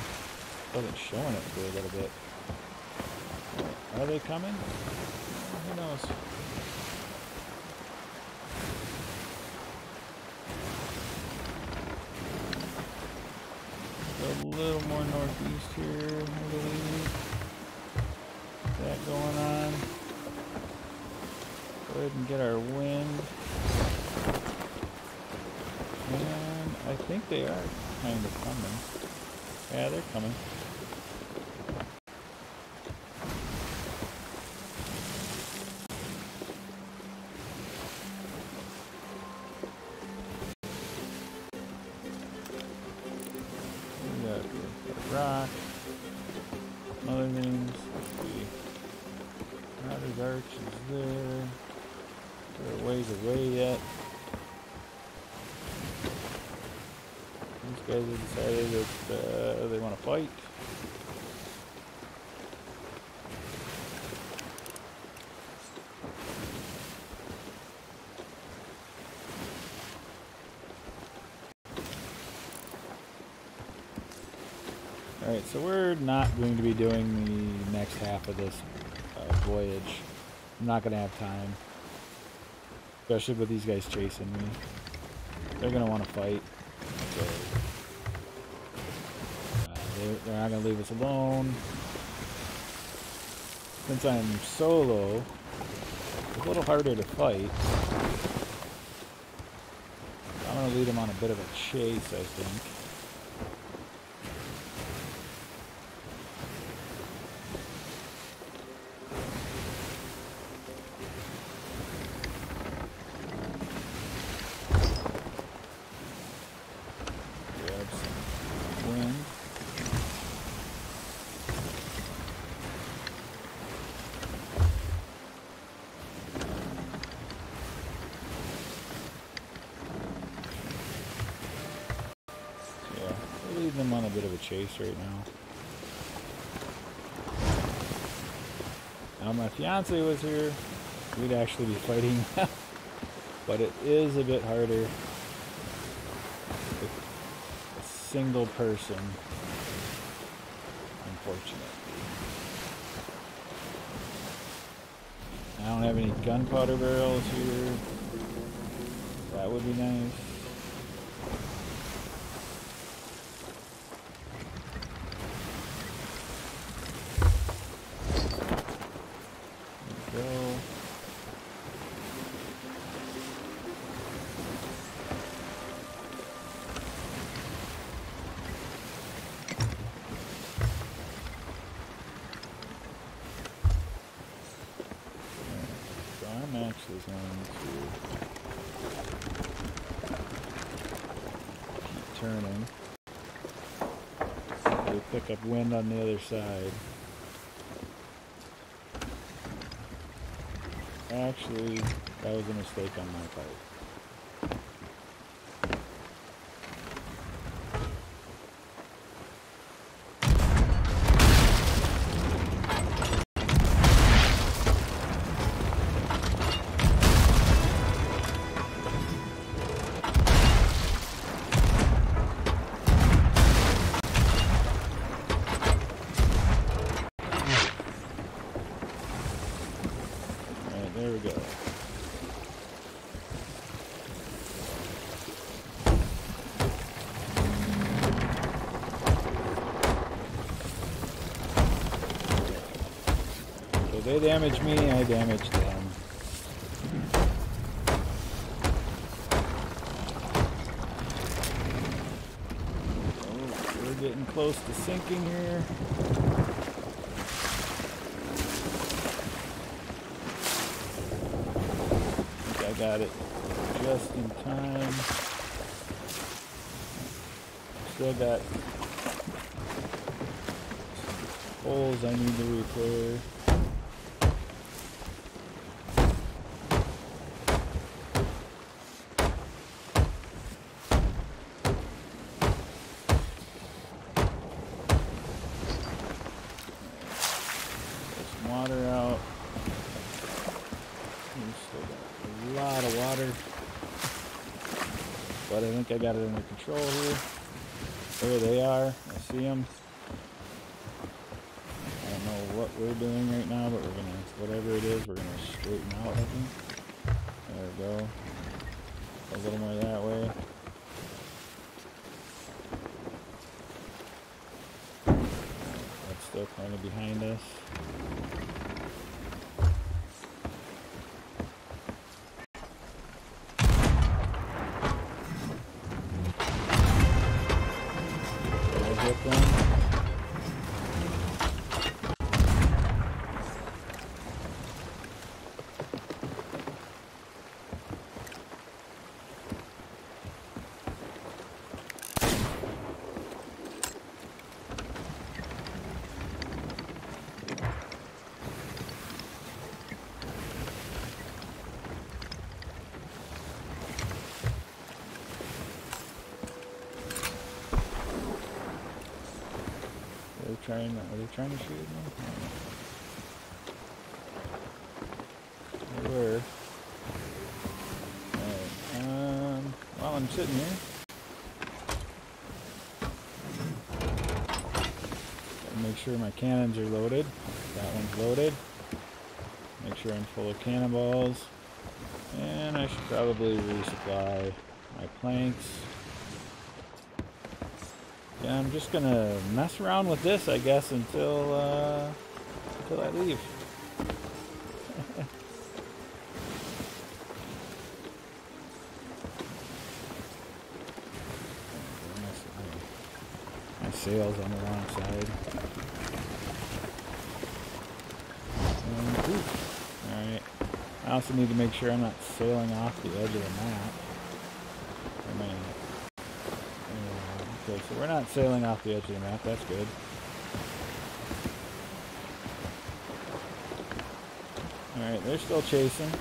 Wasn't showing it for a little bit. Are they coming? Who knows? A little more northeast here, I believe. That going on. Go ahead and get our wind. And I think they are kind of coming. Yeah, they're coming. Rock. Other things. Let's see. Router's arch is there. They're a ways away yet. These guys have decided that they want to fight. Alright, so we're not going to be doing the next half of this voyage. I'm not going to have time. Especially with these guys chasing me. They're going to want to fight. So, they're not going to leave us alone. Since I'm solo, it's a little harder to fight. I'm going to lead them on a bit of a chase, I think. Them on a bit of a chase right now. Now, my fiance was here, we'd actually be fighting, but it is a bit harder with a single person, unfortunately. I don't have any gunpowder barrels here. That would be nice. Is going to keep turning. We pick up wind on the other side. Actually, that was a mistake on my part. They damage me, I damage them. Oh, we're getting close to sinking here. I think I got it just in time. Still got holes I need to repair. Get some water out. We still got a lot of water, but I think I got it under control here. There they are. I see them. I don't know what we're doing right now, but we're gonna, whatever it is, we're gonna straighten out, I think. There we go. A little more that way. That's still kind of behind us. Are they trying to shoot me? They were. Alright, while I'm sitting here, gotta make sure my cannons are loaded. That one's loaded. Make sure I'm full of cannonballs. And I should probably resupply my planks. Yeah, I'm just gonna mess around with this, I guess, until I leave. My sail's on the wrong side. Alright. I also need to make sure I'm not sailing off the edge of the map. Okay, so we're not sailing off the edge of the map, that's good. Alright, they're still chasing.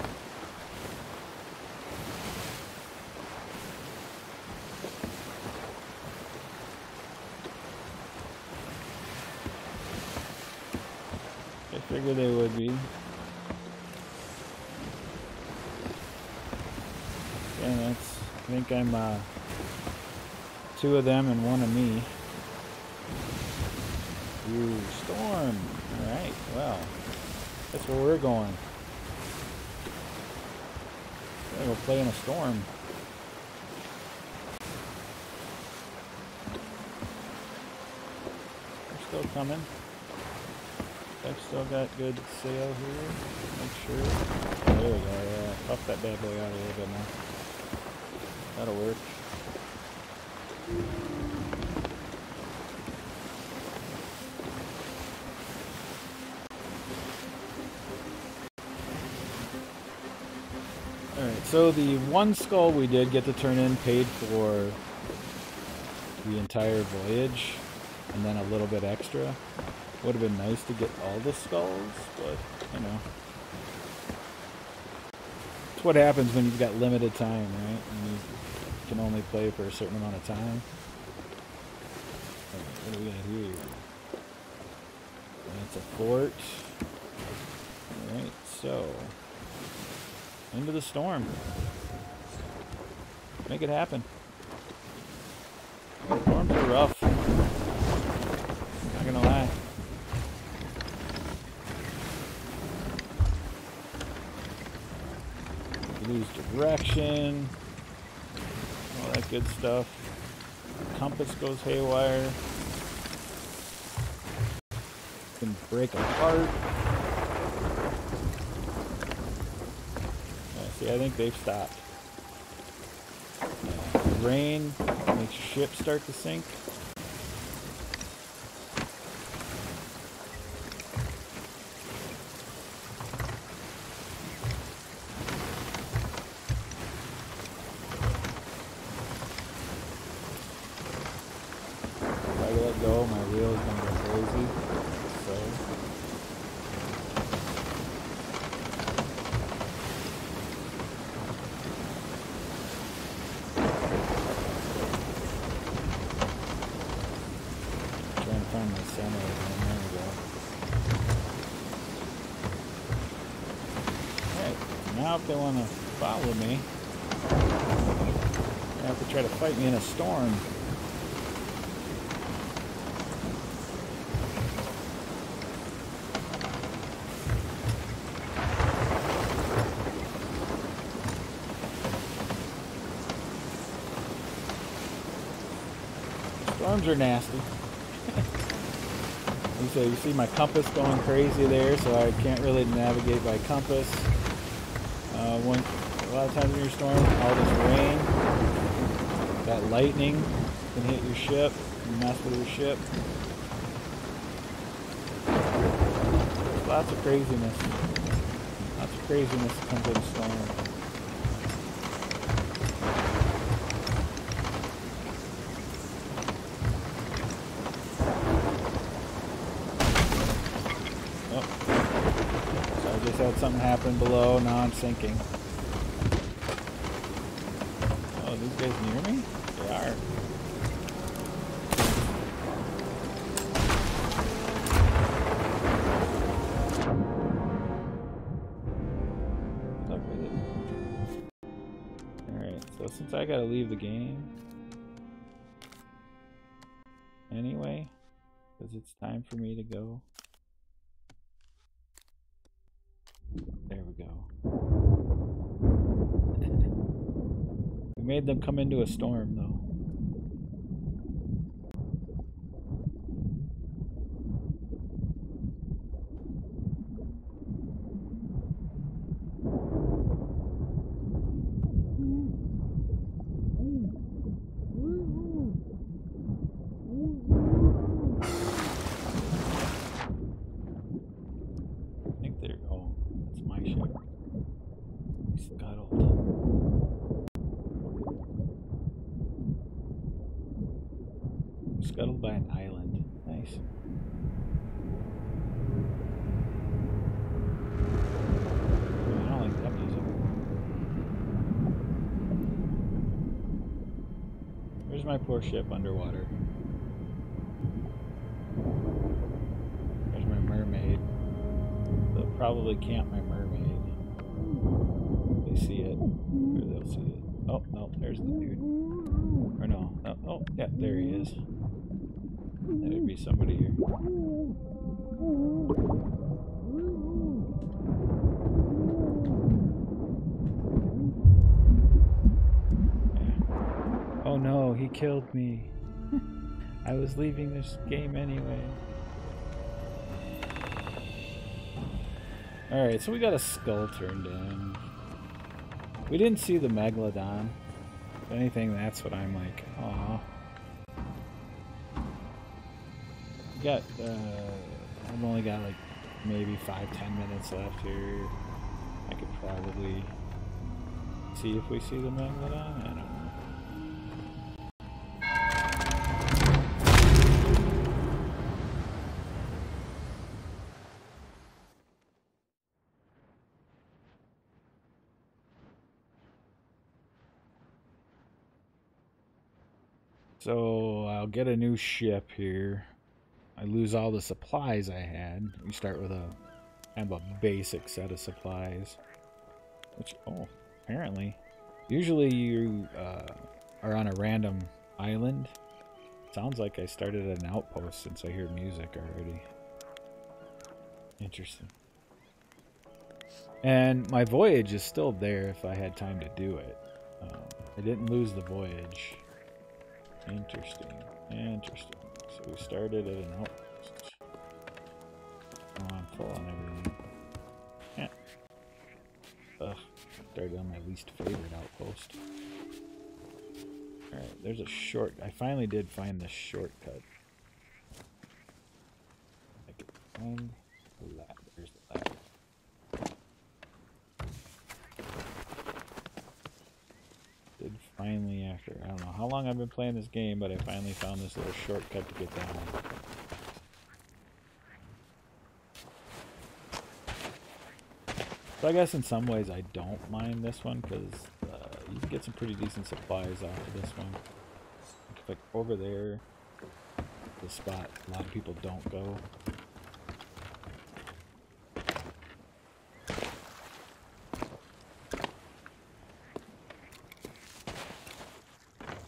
I figured they would be. And that's, I think I'm, 2 of them and 1 of me. Ooh, storm. Alright, well, that's where we're going. We're gonna go play in a storm. They're still coming. I've still got good sail here. Make sure. Oh, there we go, yeah. Puff that bad boy out a little bit more. That'll work. Alright, so the one skull we did get to turn in paid for the entire voyage, and then a little bit extra. Would have been nice to get all the skulls, but, you know. It's what happens when you've got limited time, right? And you can only play for a certain amount of time. Alright, what do we got here? That's a fort. Alright, so into the storm. Make it happen. Storms are rough. Not gonna lie. Lose direction. All that good stuff. Compass goes haywire. Can break apart. See, I think they've stopped. Yeah. Rain makes your ship start to sink. If I let go, my wheel is gonna go crazy. So. Find my center again. There we go. Alright, now if they want to follow me, they have to try to fight me in a storm. Storms are nasty. So you see my compass going crazy there, so I can't really navigate by compass. A lot of times in your storm, all this rain, that lightning can hit your ship and mess with your ship. There's lots of craziness. Lots of craziness that comes in a storm. Had something happen below, now I'm sinking. Oh, these guys near me? They are. Stuck with it. Alright, so since I gotta leave the game anyway, because it's time for me to go. There we go. We made them come into a storm, though. I think they're... Oh, that's my ship. Scuttled. Scuttled by an island. Nice. I don't like that music. Where's my poor ship underwater? There's my mermaid. They'll probably camp my mermaid. They see it. Or they'll see it. Oh, no, there's the dude. Or no. Oh, yeah, there he is. There'd be somebody here. Yeah. Oh no, he killed me. I was leaving this game anyway. Alright, so we got a skull turned in. We didn't see the Megalodon. If anything, that's what I'm like, aw. I've only got like maybe 5-10 minutes left here. I could probably see if we see the Megalodon. I don't know. So I'll get a new ship here. I lose all the supplies I had. We start with a kind of a basic set of supplies. Which, oh, apparently. Usually you are on a random island. Sounds like I started at an outpost since I hear music already. Interesting. And my voyage is still there if I had time to do it. I didn't lose the voyage. Interesting. Interesting. So we started at an outpost. Oh, I'm full on everything. Yeah. Ugh. started on my least favorite outpost. Alright, there's a short... I finally did find the shortcut. I can find the ladder. There's the ladder. Did finally, after I don't know how long I've been playing this game, but I finally found this little shortcut to get down. So I guess in some ways I don't mind this one because you can get some pretty decent supplies off of this one. Like over there, the spot a lot of people don't go.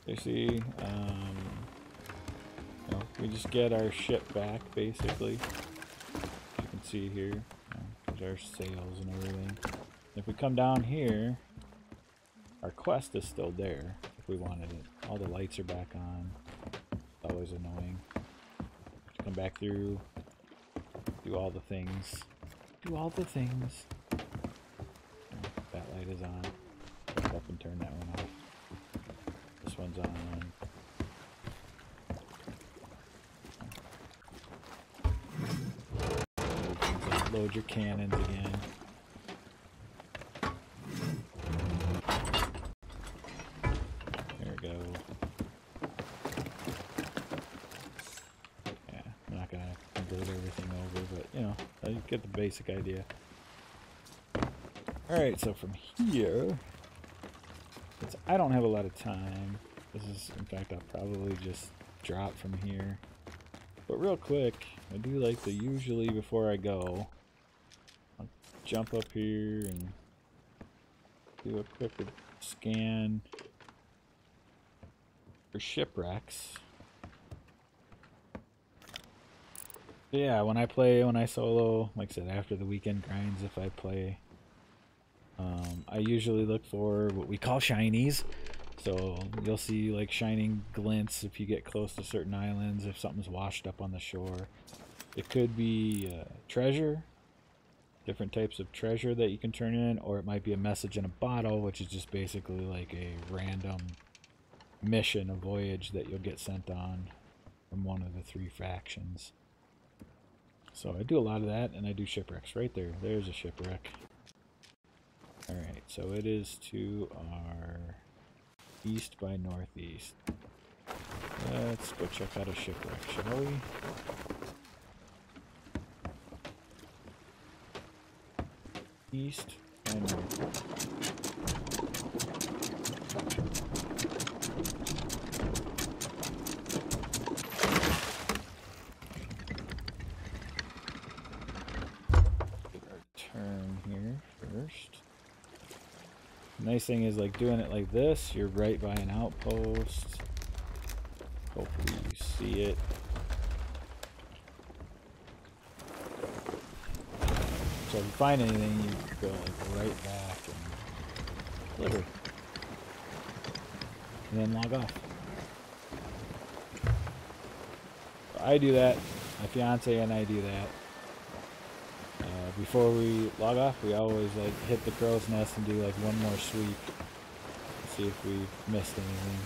You see, you know, we just get our ship back basically. You can see here, there's our sails and everything. If we come down here, our quest is still there if we wanted it. All the lights are back on. It's always annoying. Come back through, do all the things. Do all the things. That light is on. Go up and turn that one off. This one's on. Load your cannons again. There we go. Yeah, I'm not gonna convert everything over, but you know, you get the basic idea. Alright, so from here, I don't have a lot of time. This is, in fact, I'll probably just drop from here. But real quick, I do like to usually, before I go, I'll jump up here and do a quick scan for shipwrecks. Yeah, when I solo, like I said, after the weekend grinds, if I play, I usually look for what we call shinies. So you'll see like shining glints if you get close to certain islands, if something's washed up on the shore. It could be treasure, different types of treasure that you can turn in, or it might be a message in a bottle, which is just basically like a random mission, a voyage that you'll get sent on from one of the 3 factions. So I do a lot of that, and I do shipwrecks right there. There's a shipwreck. Alright, so it is to our east by northeast. Let's go check out a shipwreck, shall we? East by north. Get our turn here first. Nice thing is, like, doing it like this, you're right by an outpost. Hopefully you see it. So if you find anything, you go like right back and deliver. And then log off. So I do that. My fiance and I do that. Before we log off, we always like hit the crow's nest and do like one more sweep. See if we missed anything.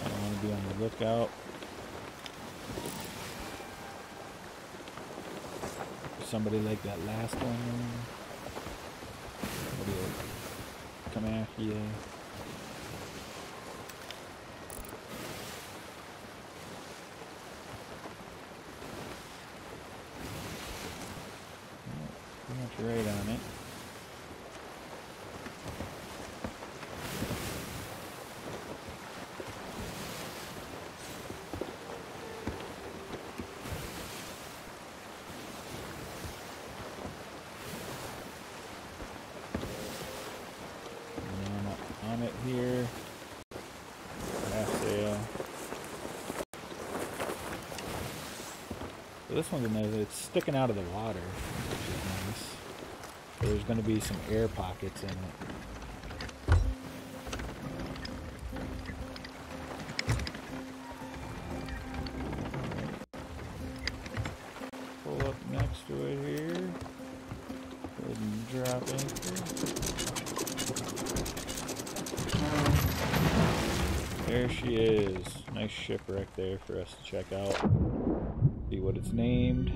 I want to be on the lookout for somebody like that last one. Somebody will come after you. Right on it. And on it here. Half sail. So this one's a nice, it's sticking out of the water, which is nice. There's going to be some air pockets in it. There she is. Nice shipwreck there for us to check out. See what it's named.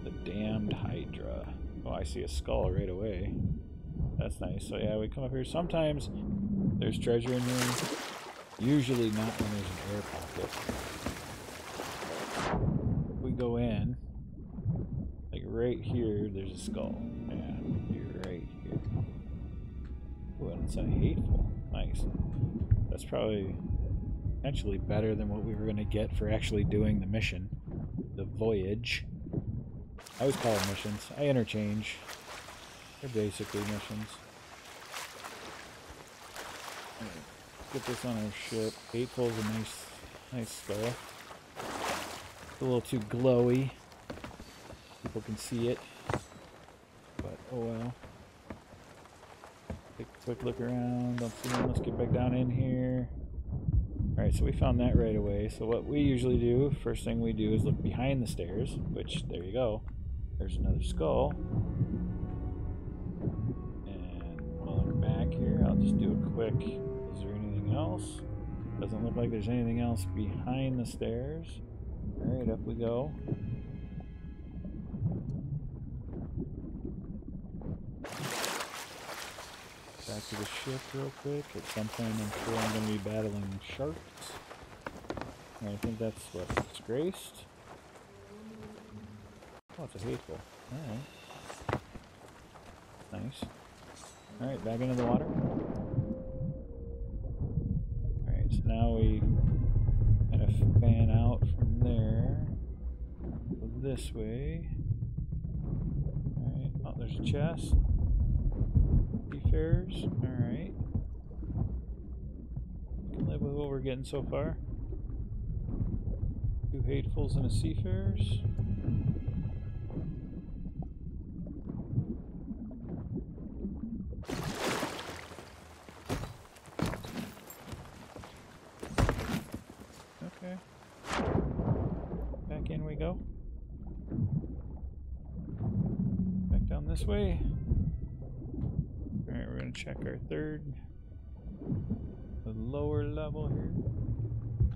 The Damned Hydra. Oh, I see a skull right away. That's nice. So yeah, we come up here. Sometimes there's treasure in here. Usually not when there's an air pocket. If we go in, like right here, there's a skull. Yeah, you're right here. Oh, and it's a hateful. Nice. That's probably potentially better than what we were going to get for actually doing the mission. The voyage. I always call them missions. I interchange. They're basically missions. Right, get this on our ship. Hateful is a nice skull. It's a little too glowy. People can see it. But oh well. Take a quick look around. Don't see him. Let's get back down in here. Alright, so we found that right away. So what we usually do, first thing we do is look behind the stairs, which, there you go. There's another skull. And while I'm back here, I'll just do a quick, is there anything else? Doesn't look like there's anything else behind the stairs. Alright, up we go. Back to the ship real quick. At some point I'm sure I'm going to be battling sharks. And I think that's what, disgraced? Oh, it's a hateful. Alright. Nice. Alright, back into the water. Alright, so now we kind of fan out from there. Go this way. Alright, oh, there's a chest. Seafarers. Alright. We can live with what we're getting so far. 2 hatefuls and a seafarers. Okay. Back in we go. Back down this way. Alright, we're going to check our the lower level here.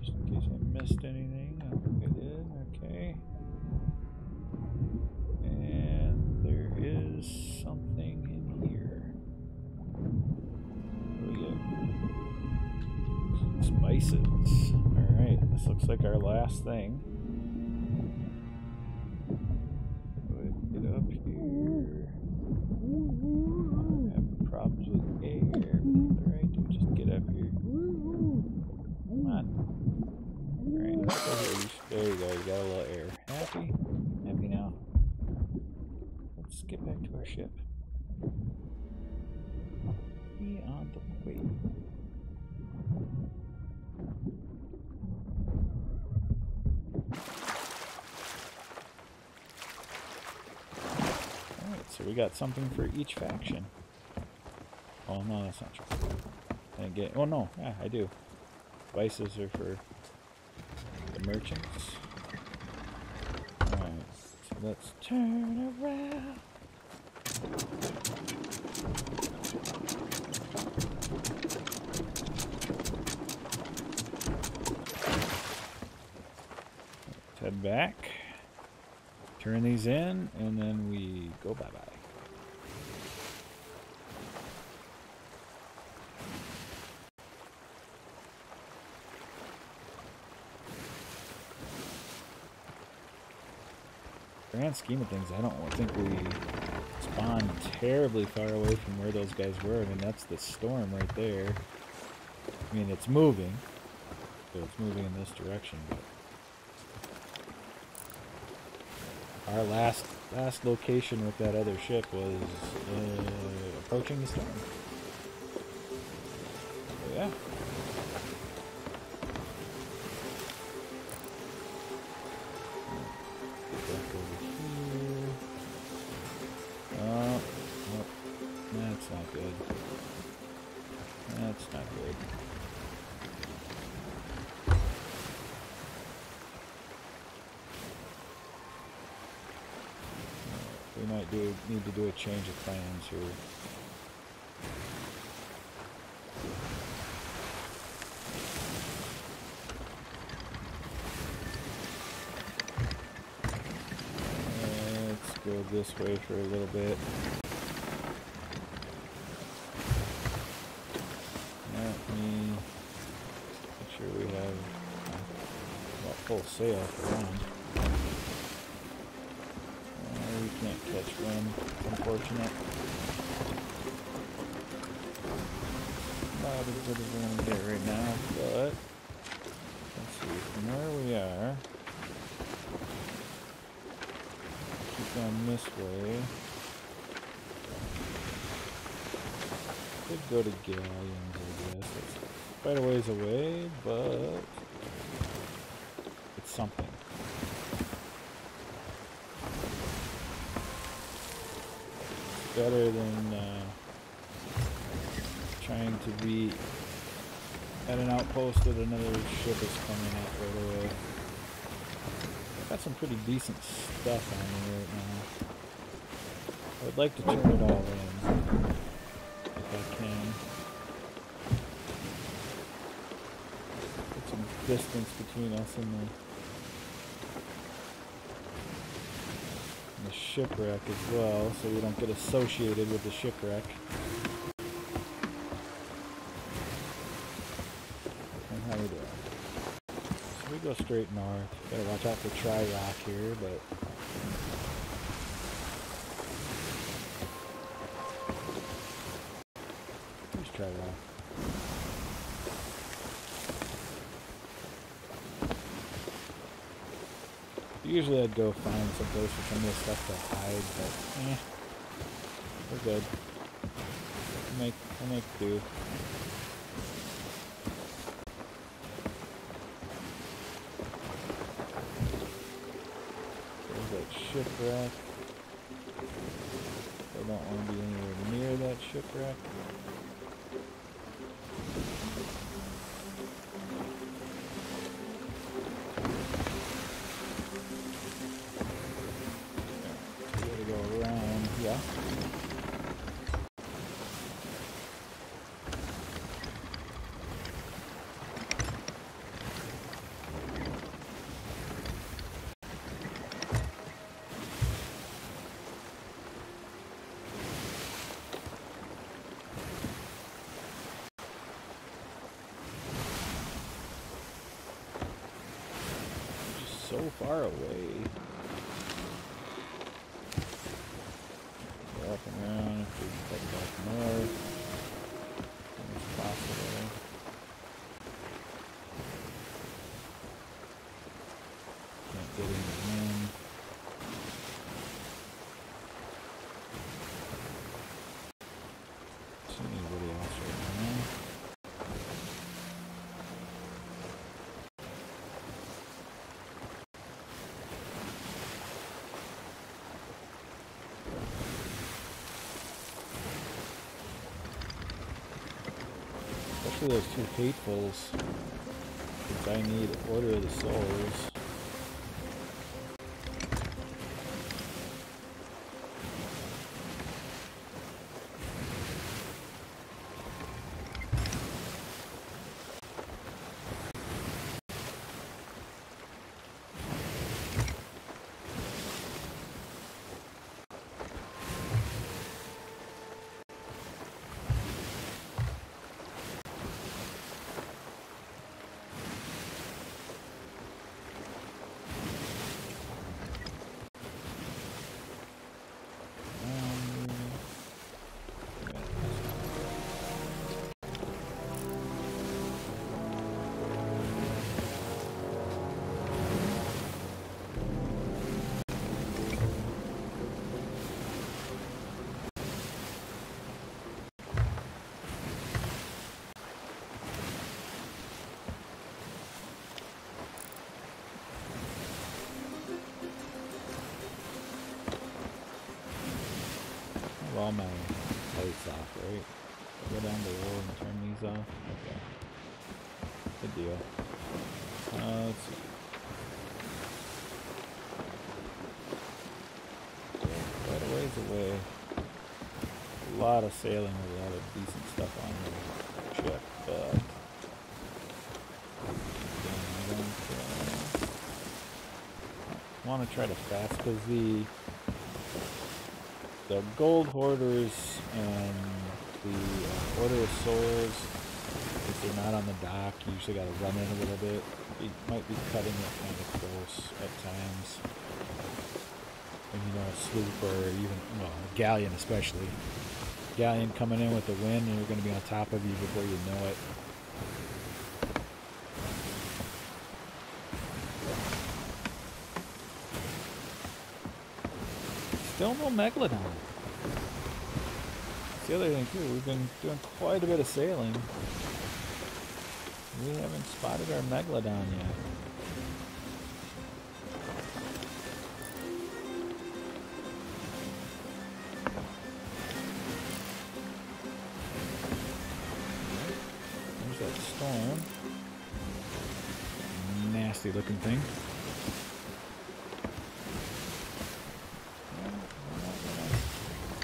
Just in case I missed anything. I don't think I did. Okay. And there is something in here. What do we get? Spices. Alright, this looks like our last thing. Get up here. Problems with air. What do I do? Just get up here. Come on. Alright, let's go here. There you go. You got a little air. Happy? Happy now. Let's get back to our ship. Be on the way. Alright, so we got something for each faction. Oh no, that's not true. I get. Oh no, yeah, I do. Spices are for the merchants. Alright, so let's turn around. Let's head back. Turn these in, and then we go bye-bye. Grand scheme of things, I don't think we spawned terribly far away from where those guys were. I mean, that's the storm right there. I mean, it's moving. So it's moving in this direction. But our last location with that other ship was approaching the storm. So, yeah. That's not good. That's not good. We might need to do a change of plans here. Let's go this way for a little bit. Let me make sure we have full sail for one. We can't catch one, unfortunate. Not as good as we're going to get right now, but let's see, from where we are, keep going this way. Could go to galleons, I guess. It's quite a ways away, but it's something. Better than trying to be at an outpost that another ship is coming at right away. I've got some pretty decent stuff on me right now. I would like to turn it all in if I can. Put some distance between us and the shipwreck as well, so we don't get associated with the shipwreck. And how we doing? So we go straight north. Gotta watch out for tri-rock here, but where's tri-rock? Usually I'd go find some place for some of this stuff to hide, but we're good. We'll make do. There's that shipwreck. I don't want to be anywhere near that shipwreck. So far away. Go up and around if we can head back north. As possible. Can't get in the wind. Don't see anybody else right now. Those two hatefuls, because I need Order of the Souls. All my lights off, right? Go down below and turn these off. Okay. Good deal. Let's see. Quite a ways miles away. A lot of sailing with a lot of decent stuff on here. Check, but I want to try to fast because the gold hoarders and the order of souls, if they're not on the dock, you usually got to run in a little bit. You might be cutting it kind of close at times. And you know, a sloop or even, well, a galleon especially. Galleon coming in with the wind and they're going to be on top of you before you know it. Still no megalodon. That's the other thing too, we've been doing quite a bit of sailing. We haven't spotted our megalodon yet. There's that storm. Nasty looking thing.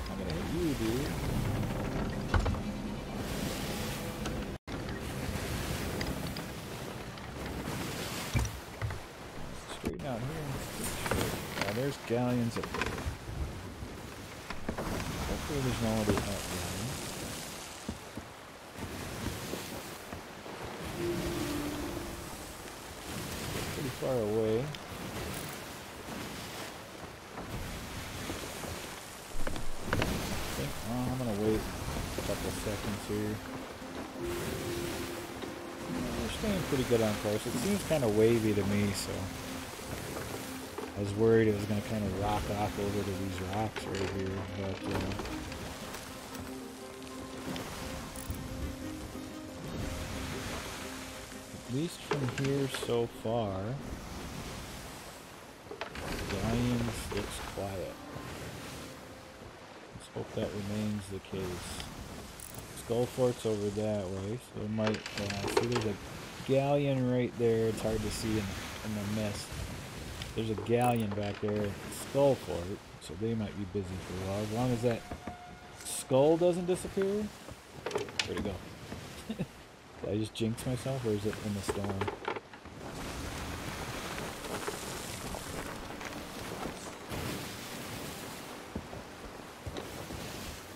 I'm gonna hit you, dude. Straighten out here. Oh, there's galleons up there. Hopefully there's nobody out there. Pretty far away. I'm gonna wait a couple seconds here. We're staying pretty good on course. It seems kind of wavy to me, so I was worried it was going to kind of rock off over to these rocks right here, but at least from here so far, Galleons looks quiet. Let's hope that remains the case. Skull Fort's over that way, so it might, see there's a galleon right there. It's hard to see in the mist. There's a galleon back there at Skull Fort, so they might be busy for a while. As long as that skull doesn't disappear. Where'd it go? Did I just jinx myself, or is it in the storm?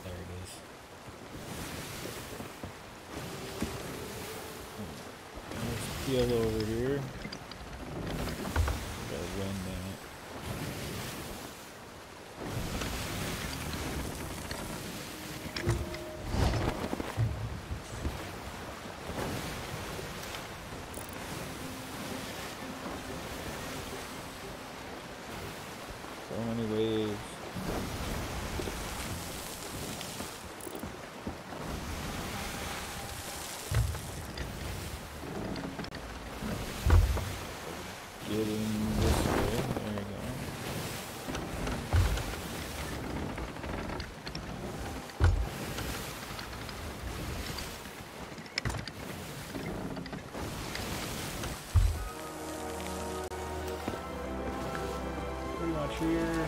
There it is. Let's peel over here. So many waves. Getting this way. There we go. Pretty much here.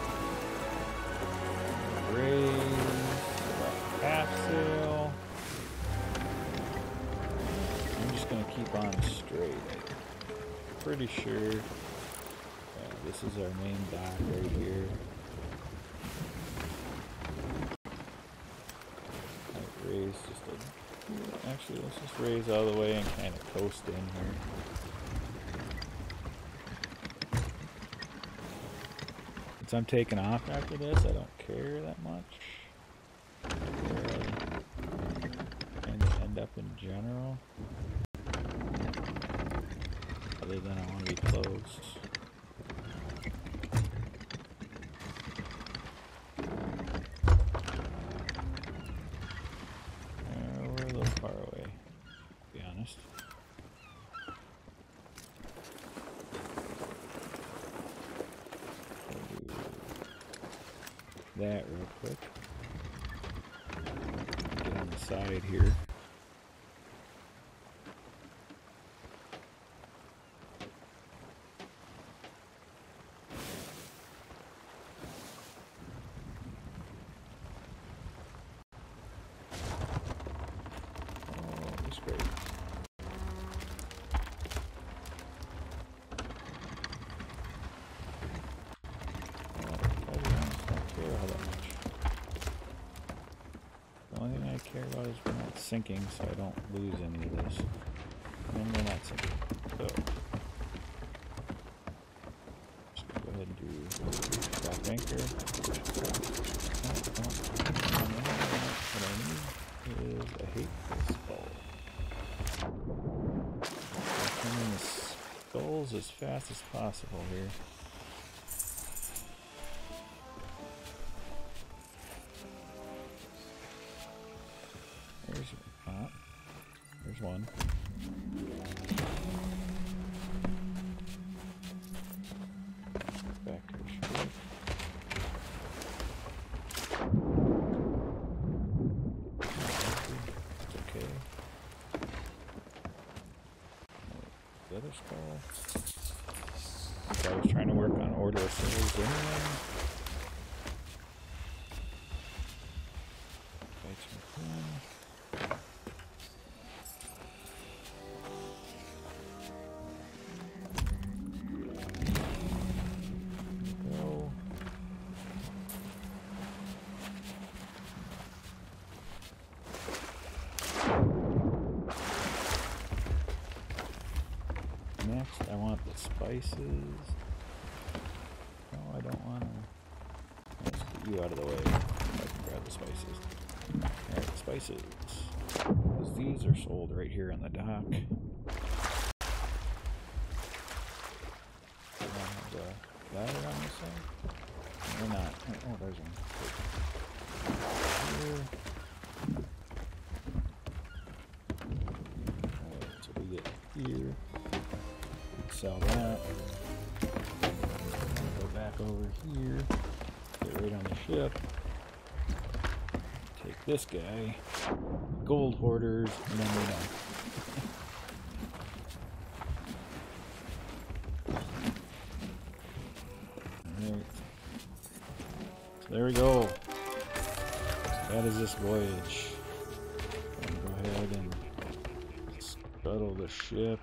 Raise, half sail. I'm just gonna keep on straight. Pretty sure this is our main dock right here. Might raise just a. Actually, let's just raise all the way and kind of coast in here. Since I'm taking off after this, I don't care that much where I kind of end up in general. Other than I want to be close. We're a little far away, to be honest. That real quick. Get on the side here. great. The only thing I care about is we're not sinking, so I don't lose any of this. And we're not sinking. So just gonna go ahead and do drop anchor. What I need is a hateful skull. I'm in the skulls as fast as possible here. There's there's one. Back to the ship. It's okay. The other skull. I was trying to work on order of souls anyway. Next, I want the spices. No, I don't want to. Let's get you out of the way. I can grab the spices. Alright, spices. Because these are sold right here on the dock. I don't have the ladder on this side. Or not. Oh, there's one. Here. Alright, so we get here. Sell that. Go back over here. Get right on the ship. Take this guy. Gold hoarders, and then we're done. Alright. So there we go. That is this voyage. I'm gonna go ahead and scuttle the ship.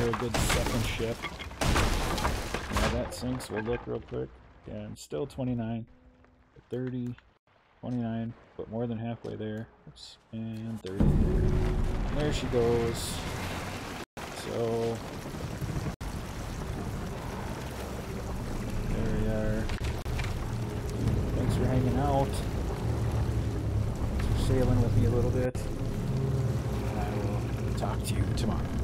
A good second ship. Now that sinks, we'll look real quick. Yeah, I'm still 29, 30, 29, but more than halfway there. Oops, and 30. And there she goes. So there we are. Thanks for hanging out. Thanks for sailing with me a little bit. I will talk to you tomorrow.